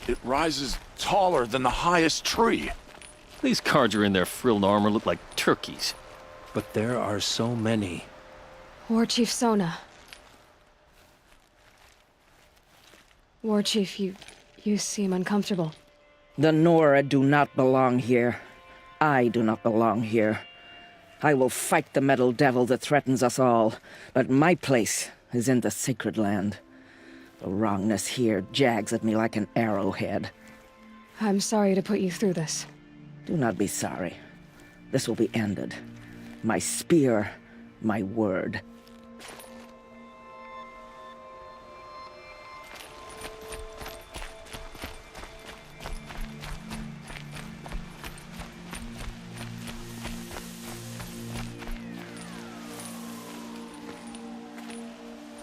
It rises taller than the highest tree. These Kharja in their frilled armor look like turkeys. But there are so many. War Chief Sona. War Chief, you seem uncomfortable. The Nora do not belong here. I do not belong here. I will fight the metal devil that threatens us all, but my place is in the sacred land. The wrongness here jags at me like an arrowhead. I'm sorry to put you through this. Do not be sorry. This will be ended. My spear, my word.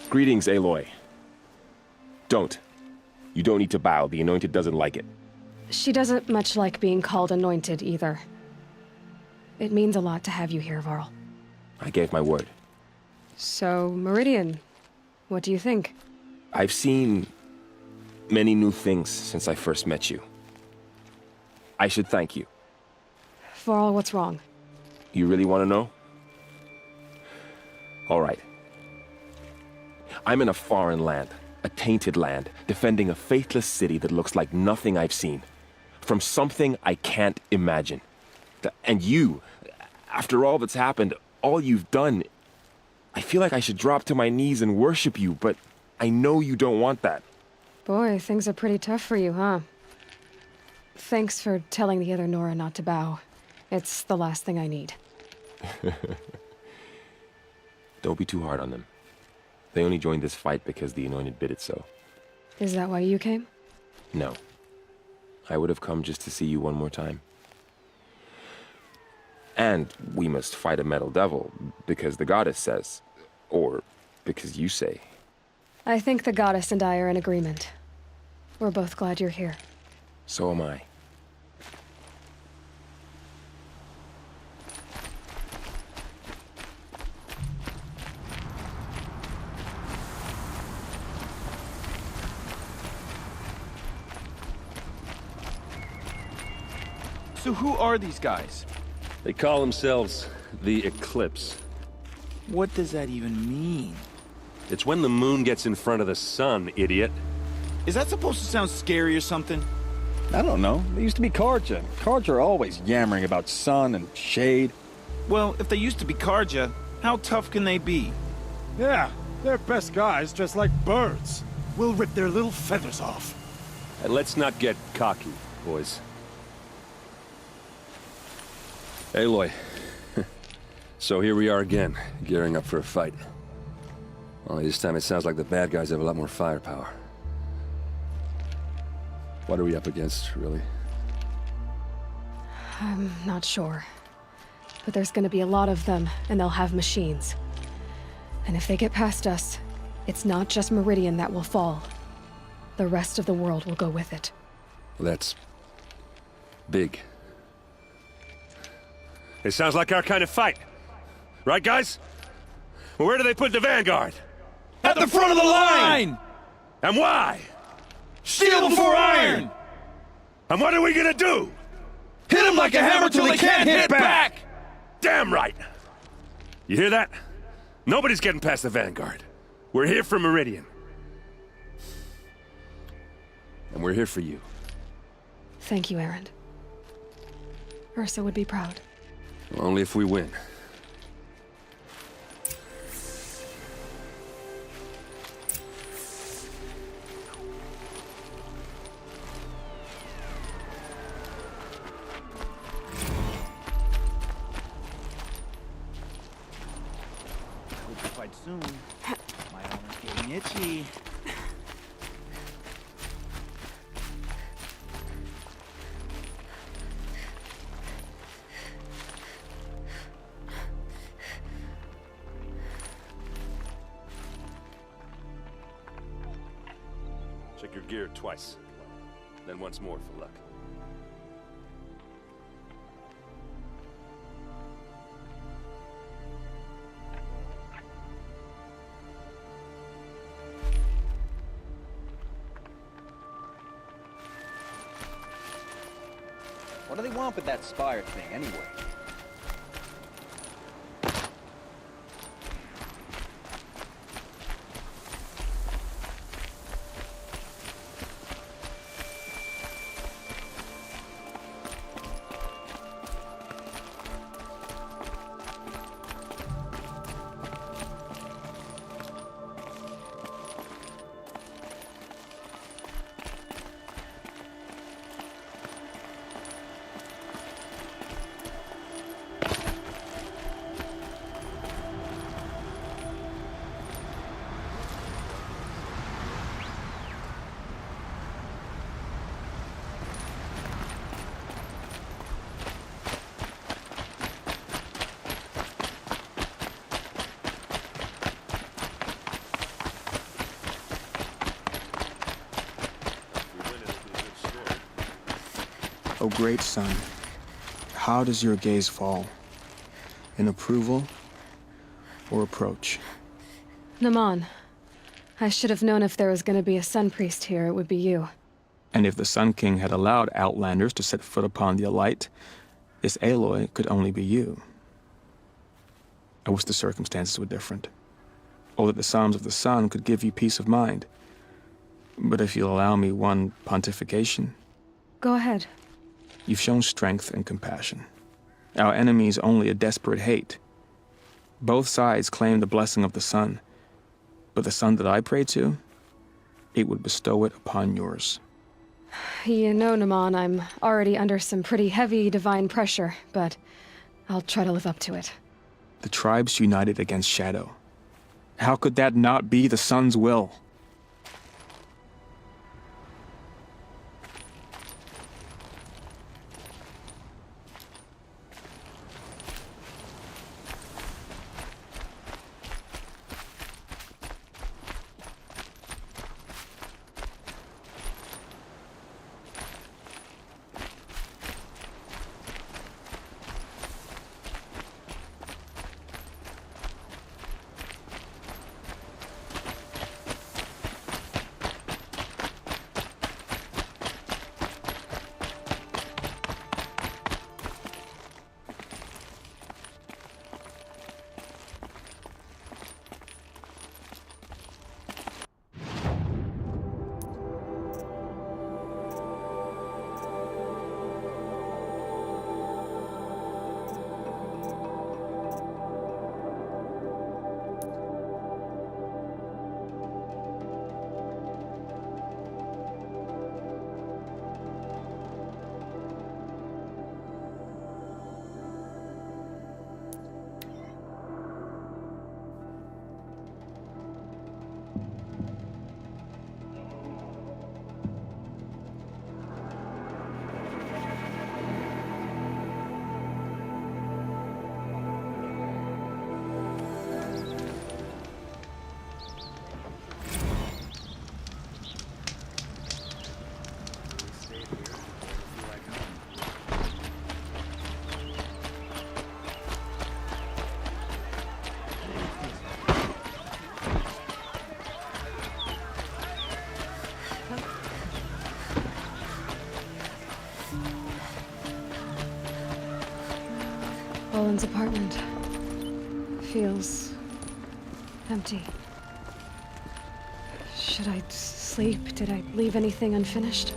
Greetings, Aloy. Don't. You don't need to bow. The Anointed doesn't like it. She doesn't much like being called Anointed, either. It means a lot to have you here, Varl. I gave my word. So, Meridian, what do you think? I've seen many new things since I first met you. I should thank you. Varl, what's wrong? You really want to know? All right. I'm in a foreign land, a tainted land, defending a faithless city that looks like nothing I've seen. From something I can't imagine. And you, after all that's happened, all you've done, I feel like I should drop to my knees and worship you, but I know you don't want that. Boy, things are pretty tough for you, huh? Thanks for telling the other Nora not to bow. It's the last thing I need. Don't be too hard on them. They only joined this fight because the Anointed bid it so. Is that why you came? No. I would have come just to see you one more time. And we must fight a metal devil, because the goddess says. Or because you say. I think the goddess and I are in agreement. We're both glad you're here. So am I. So who are these guys? They call themselves the Eclipse. What does that even mean? It's when the moon gets in front of the sun, idiot. Is that supposed to sound scary or something? I don't know. They used to be Karja. Karja are always yammering about sun and shade. Well, if they used to be Karja, how tough can they be? Yeah, they're best guys dressed like birds. We'll rip their little feathers off. And let's not get cocky, boys. Aloy. So here we are again, gearing up for a fight. Only this time it sounds like the bad guys have a lot more firepower. What are we up against, really? I'm not sure. But there's gonna be a lot of them, and they'll have machines. And if they get past us, it's not just Meridian that will fall. The rest of the world will go with it. Well, that's big. It sounds like our kind of fight. Right, guys? Well, where do they put the Vanguard? At the front of the line! And why? Steel before iron! And what are we gonna do? Hit them like a hammer till they can't hit back! Damn right! You hear that? Nobody's getting past the Vanguard. We're here for Meridian. And we're here for you. Thank you, Erend. Ursa would be proud. Well, only if we win. Hope to fight soon. My arm's getting itchy. Check your gear twice. Then once more for luck. What do they want with that spire thing, anyway? O great sun, how does your gaze fall? In approval or approach? Naman, I should have known if there was gonna be a Sun Priest here, it would be you. And if the Sun King had allowed Outlanders to set foot upon the Alight, this Aloy could only be you. I wish the circumstances were different, or that the Psalms of the Sun could give you peace of mind. But if you'll allow me one pontification... Go ahead. You've shown strength and compassion. Our enemies only a desperate hate. Both sides claim the blessing of the sun, but the sun that I pray to, it would bestow it upon yours. You know, Naman, I'm already under some pretty heavy divine pressure, but I'll try to live up to it. The tribes united against Shadow. How could that not be the Sun's will? Olin's apartment feels empty. Should I sleep? Did I leave anything unfinished?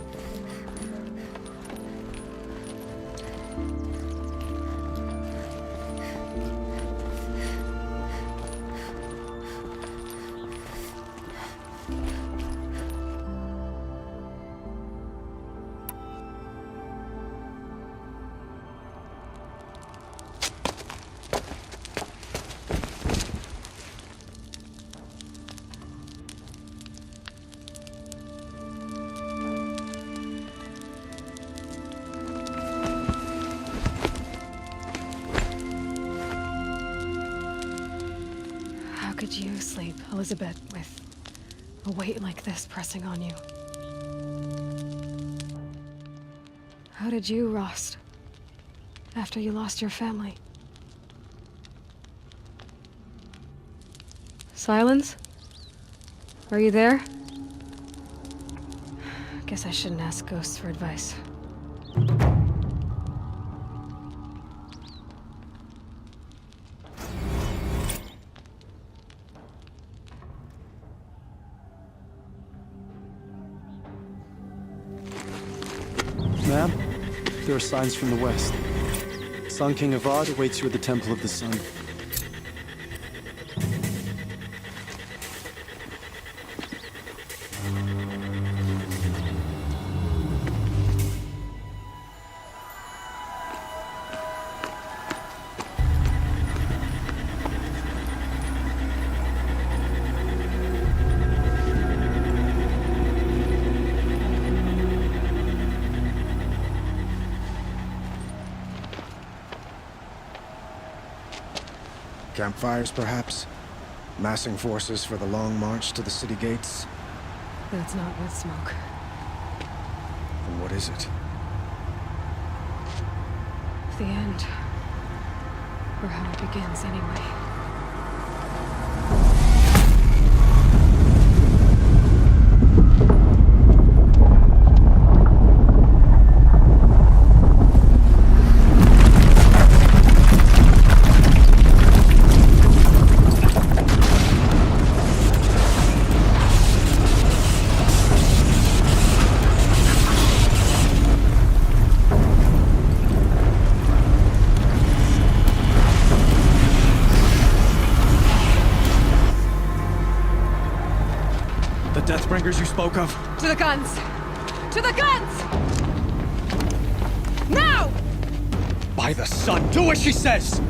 How could you sleep, Elizabeth, with a weight like this pressing on you? How did you, Rost, after you lost your family? Silence? Are you there? Guess I shouldn't ask ghosts for advice. Ma'am, there are signs from the west. Sun King Avad awaits you at the Temple of the Sun. Campfires, perhaps? Massing forces for the long march to the city gates? That's not with smoke. Then what is it? The end. Or how it begins, anyway. Deathbringers you spoke of? To the guns! To the guns! Now! By the sun, do as she says!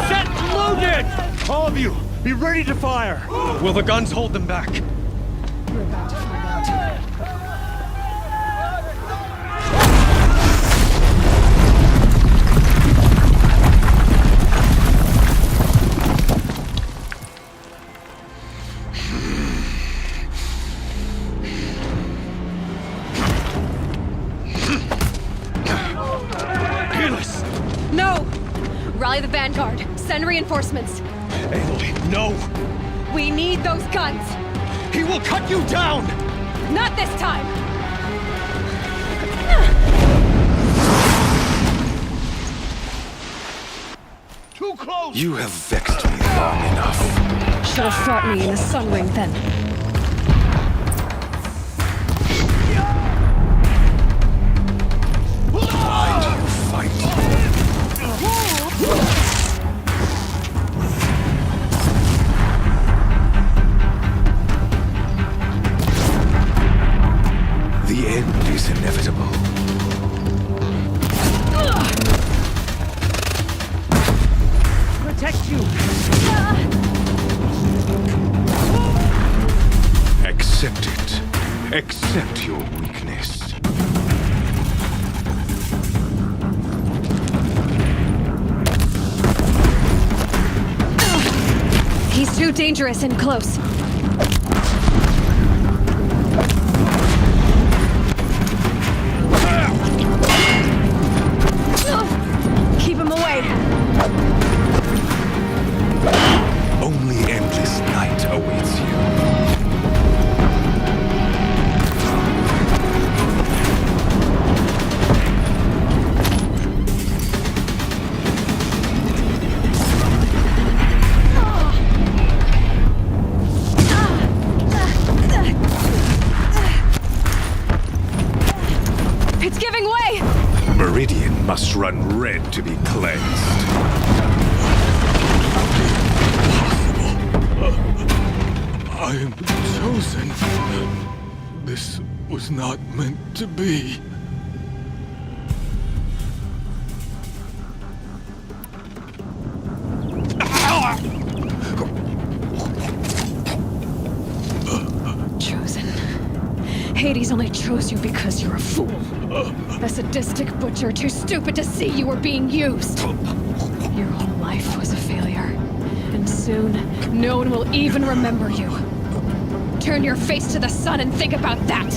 Set loaded! All of you, be ready to fire! Will the guns hold them back? We're about to find out. No! Rally the vanguard. Send reinforcements. Aloy, no! We need those guns! He will cut you down! Not this time! Too close! You have vexed me long enough. Should have fought me in the sun ring then. Why do you fight? The end is inevitable. Protect you! Accept it. Accept your weakness. He's too dangerous and close. Keep him away. Only endless night awaits you. It's giving way! Meridian must run red to be cleansed. I am chosen. This was not meant to be. Chosen. Hades only chose you because you're a fool. A sadistic butcher too stupid to see you were being used. Your whole life was a failure. And soon, no one will even remember you. Turn your face to the sun and think about that!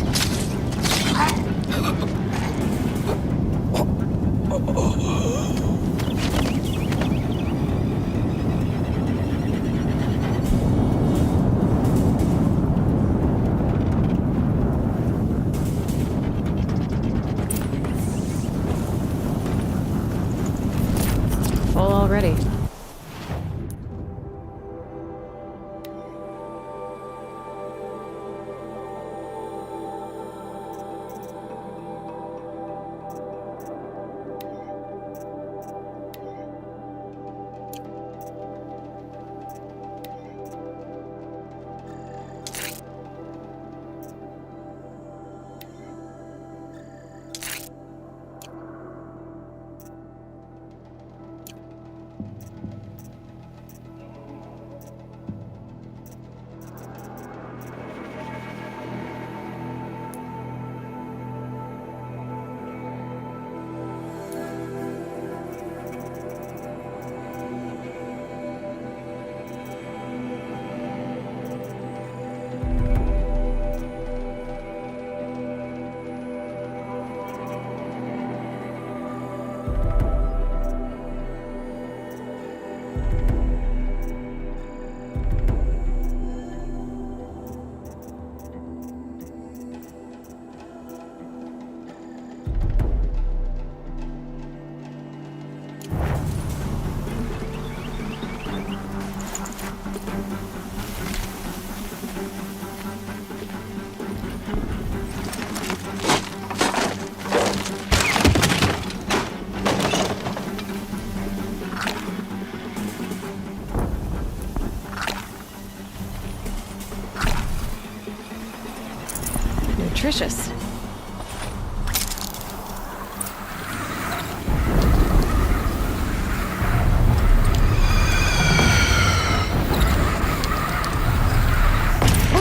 Full already. nutritious.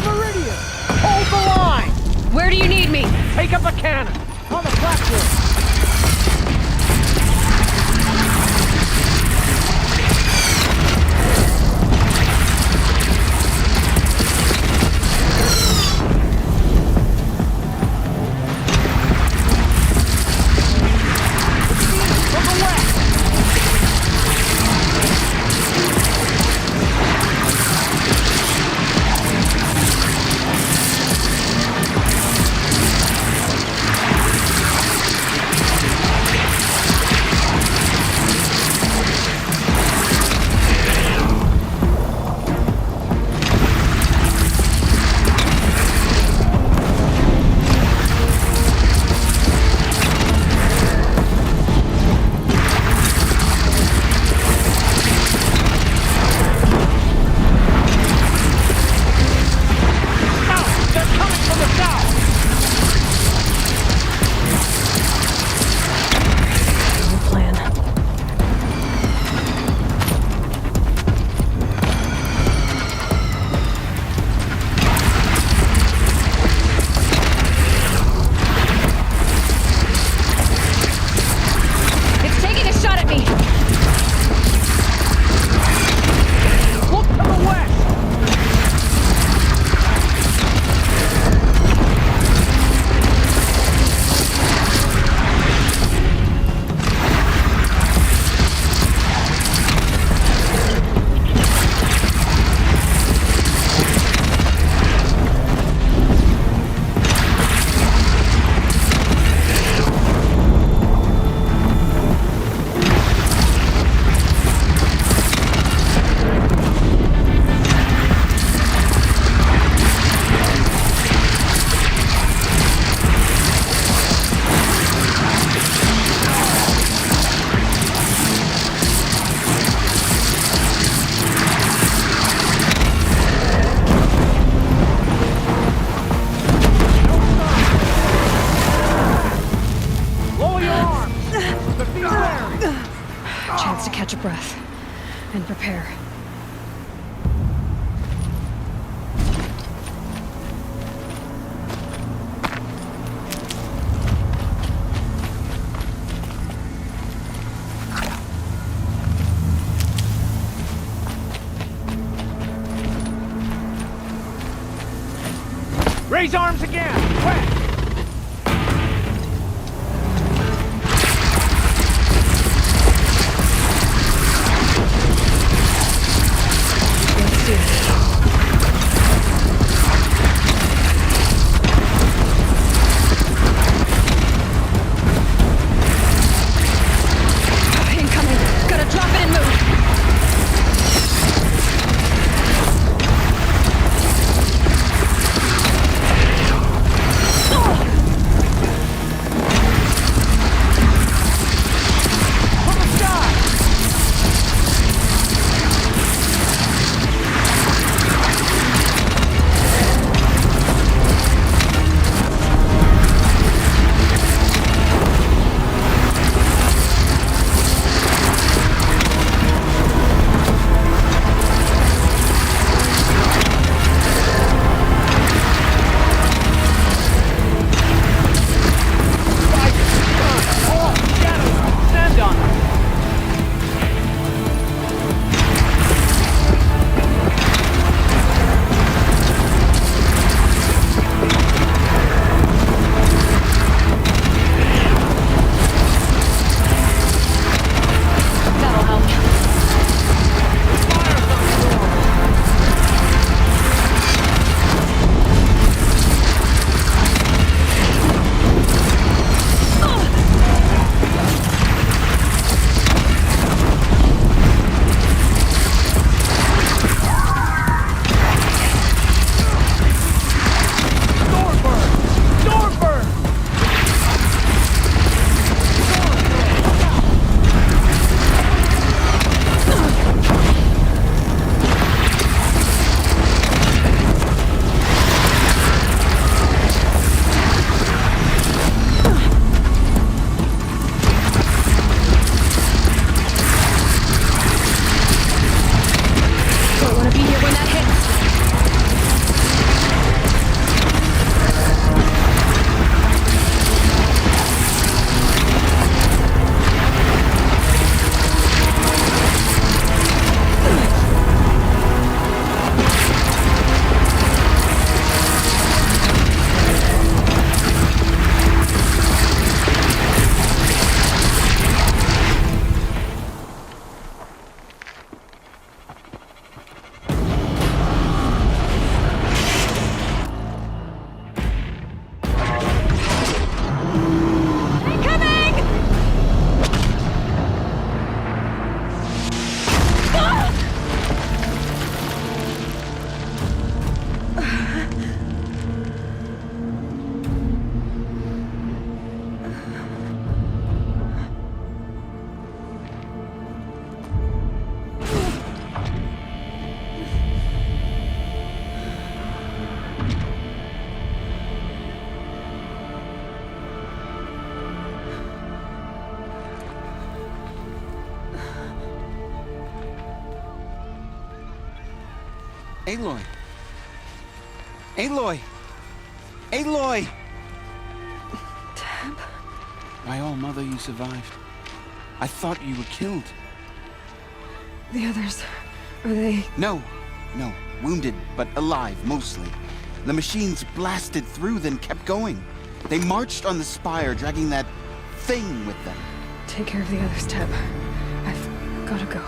Meridian! Hold the line! Where do you need me? Take up a cannon! On the platform! Chance to catch a breath and prepare. Raise arms again! West! Incoming! Gotta drop it and move! Aloy! Aloy! Aloy! Tab? My all-mother, you survived. I thought you were killed. The others, are they... No. Wounded, but alive, mostly. The machines blasted through, then kept going. They marched on the spire, dragging that thing with them. Take care of the others, Tab. I've gotta go.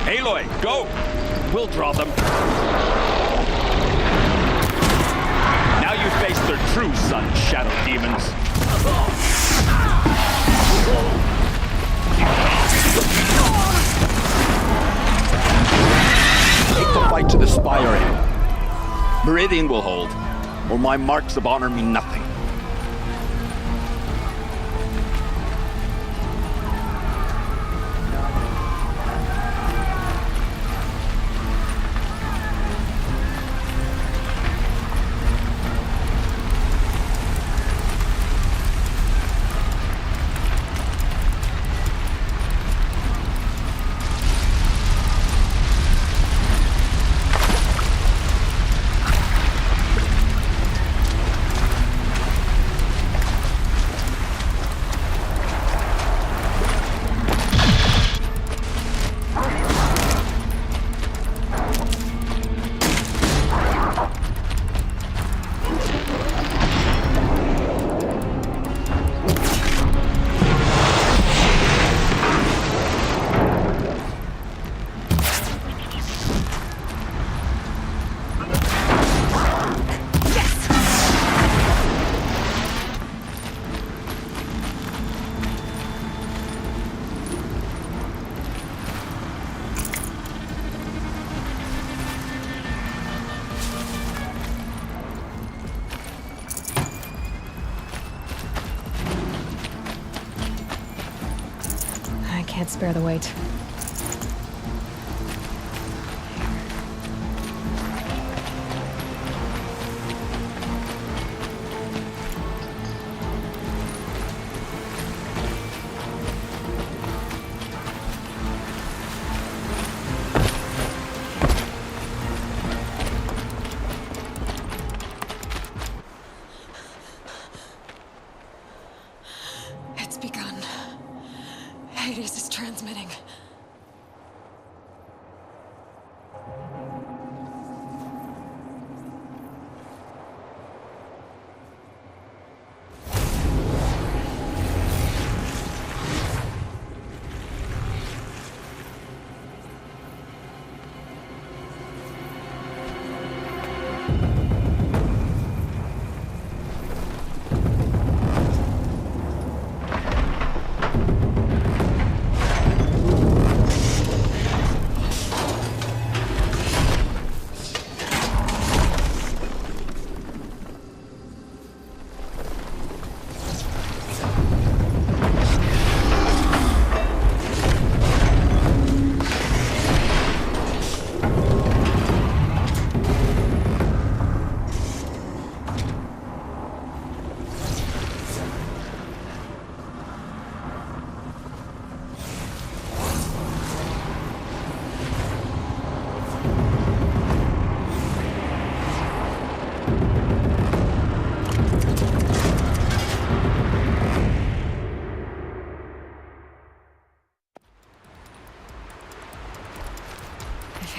Aloy, go! We'll draw them. Now you face their true son, shadow demons. Take the fight to the spire, Aloy. Meridian will hold, or my marks of honor mean nothing. Can't spare the weight. It's begun. Hades is transmitting.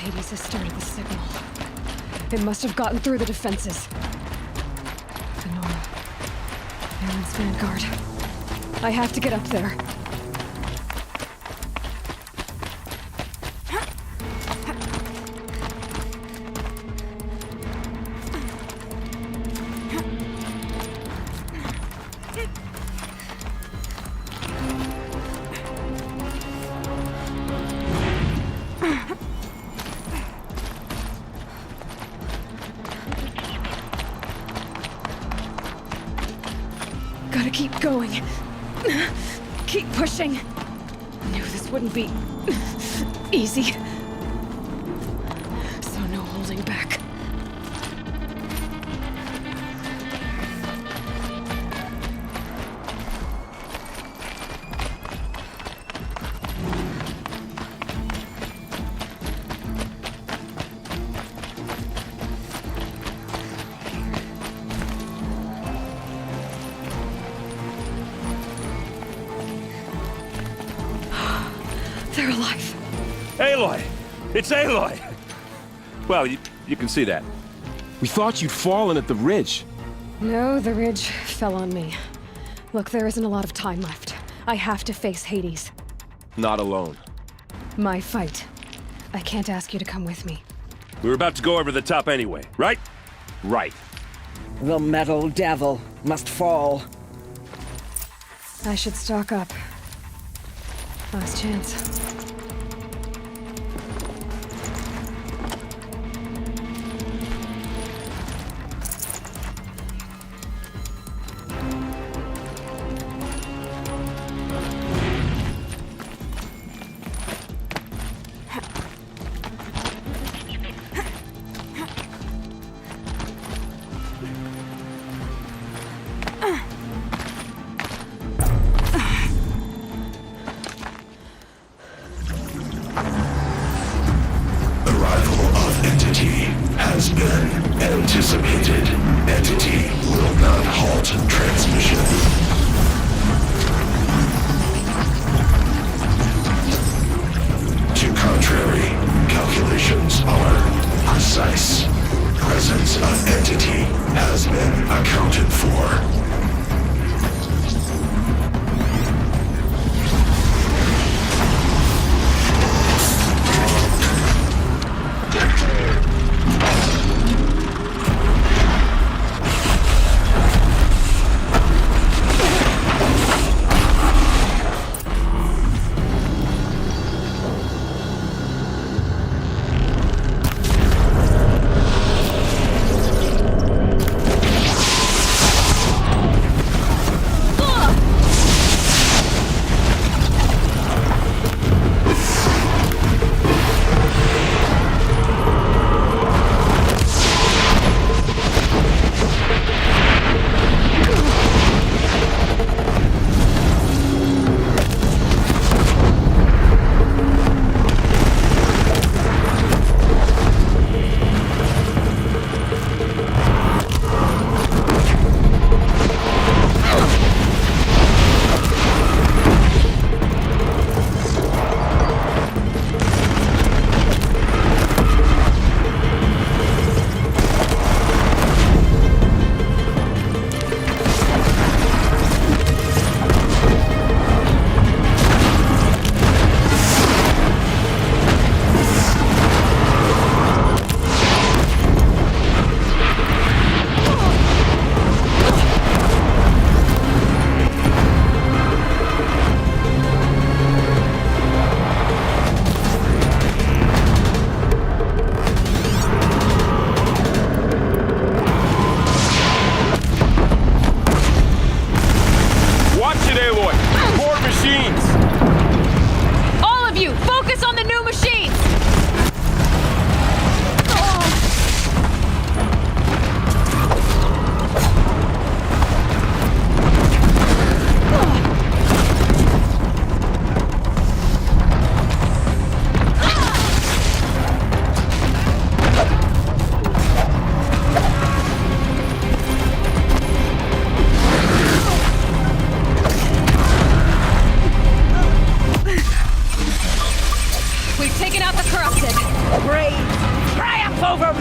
Hades has started the signal. It must have gotten through the defenses. Aaron's vanguard. I have to get up there. Gotta keep going. Keep pushing. Knew this wouldn't be easy. So no holding back. They're alive. Aloy! It's Aloy! Well, you can see that. We thought you'd fallen at the ridge. No, the ridge fell on me. Look, there isn't a lot of time left. I have to face Hades. Not alone. My fight. I can't ask you to come with me. We were about to go over the top anyway, right? Right. The metal devil must fall. I should stock up. Last chance. Has been anticipated. Entity will not halt transmission. To contrary, calculations are precise. Presence of entity has been accounted for.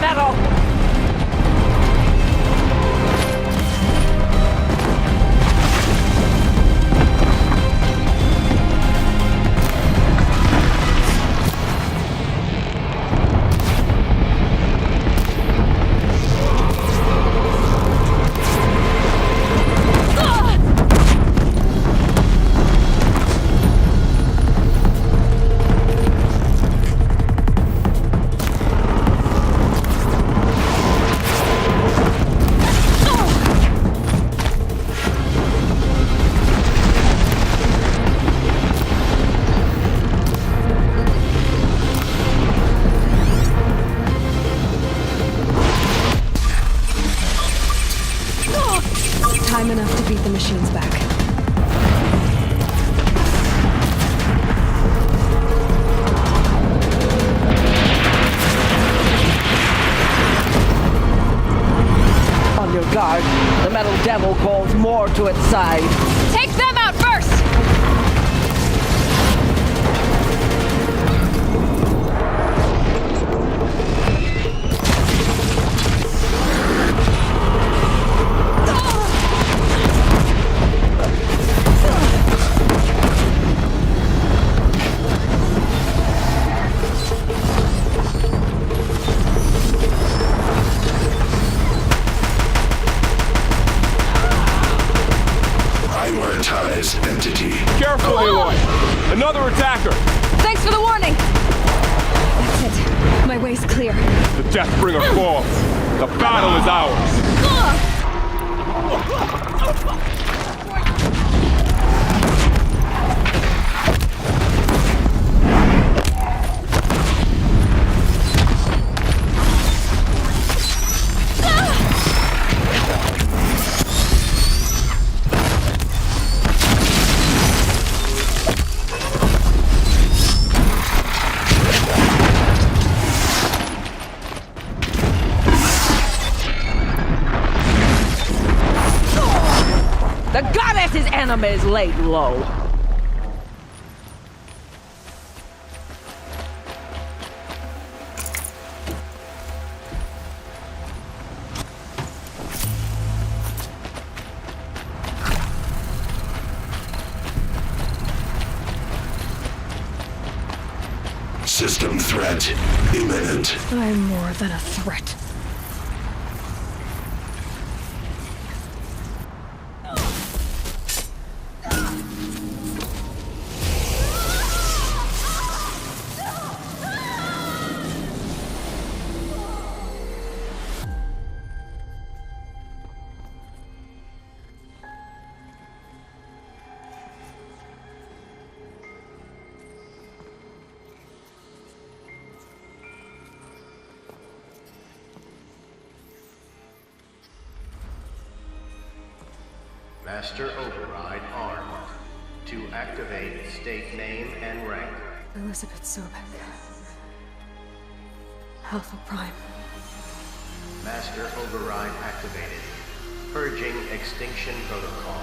metal! side. Take them out first! Prioritize entity. Careful, Aloy! Another attacker! Thanks for the warning! That's it. My way's clear. The Deathbringer falls. The battle is ours. The goddess's enemies laid low. System threat imminent. I'm more than a threat. Master Override armed. To activate, state name and rank. Elizabeth Sobek. Alpha Prime. Master Override activated. Purging extinction protocol.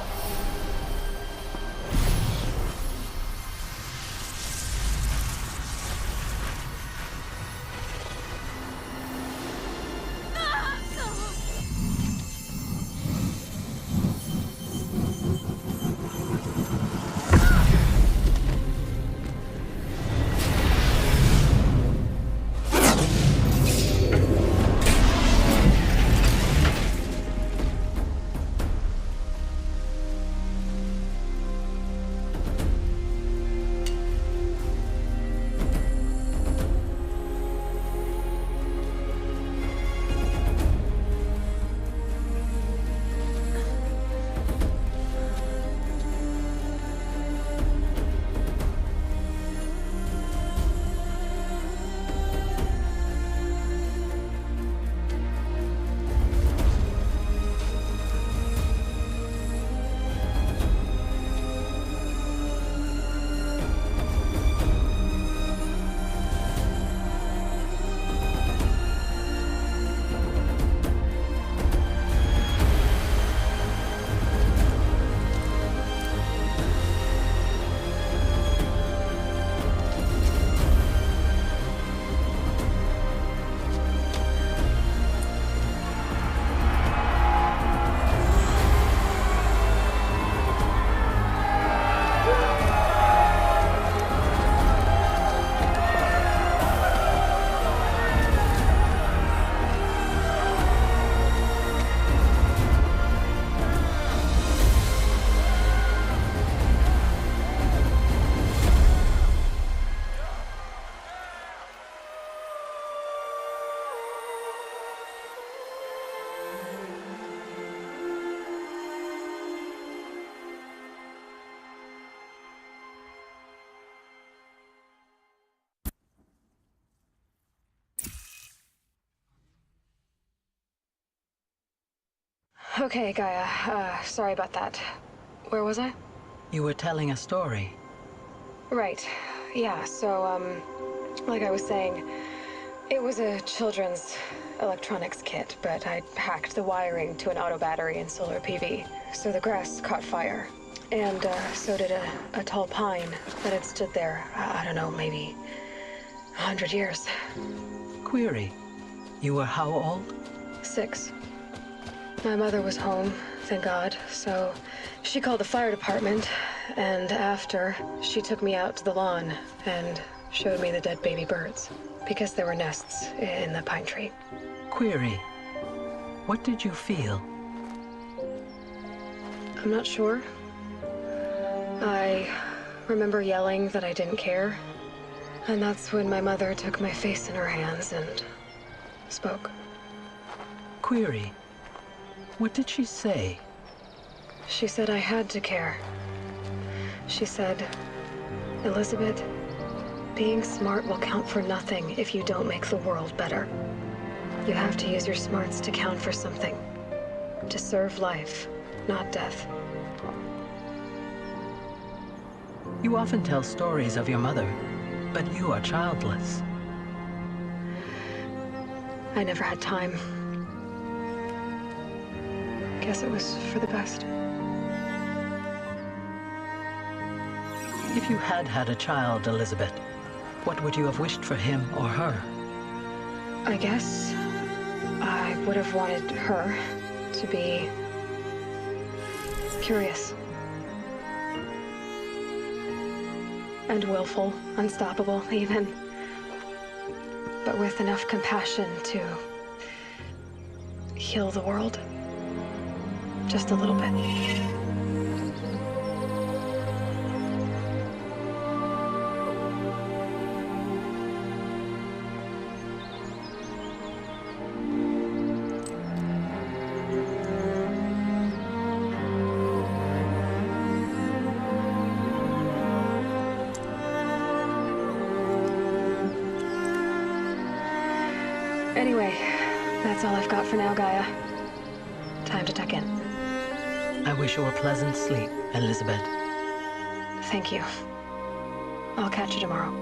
Okay, Gaia. Sorry about that. Where was I? You were telling a story. Right. Yeah, so, like I was saying, it was a children's electronics kit, but I'd hacked the wiring to an auto battery and solar PV. So the grass caught fire. And so did a tall pine that had stood there, I don't know, maybe 100 years. Query, you were how old? 6. My mother was home, thank God, so she called the fire department, and after, she took me out to the lawn and showed me the dead baby birds, because there were nests in the pine tree. Query, what did you feel? I'm not sure. I remember yelling that I didn't care, and that's when my mother took my face in her hands and spoke. Query, what did she say? She said I had to care. She said, Elizabeth, being smart will count for nothing if you don't make the world better. You have to use your smarts to count for something. To serve life, not death. You often tell stories of your mother, but you are childless. I never had time. Guess it was for the best. If you had had a child, Elizabeth, what would you have wished for him or her? I guess I would have wanted her to be curious. And willful, unstoppable even. But with enough compassion to heal the world. Just a little bit. Anyway, that's all I've got for now, Gaia. Time to tuck in. I wish you a pleasant sleep, Elizabeth. Thank you. I'll catch you tomorrow.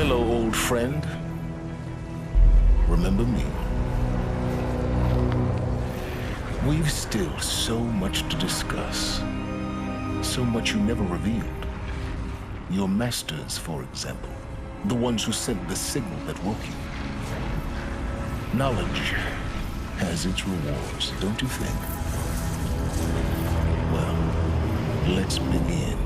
Hello, old friend. Remember me? We've still so much to discuss. So much you never revealed. Your masters, for example. The ones who sent the signal that woke you. Knowledge has its rewards, don't you think? Well, let's begin.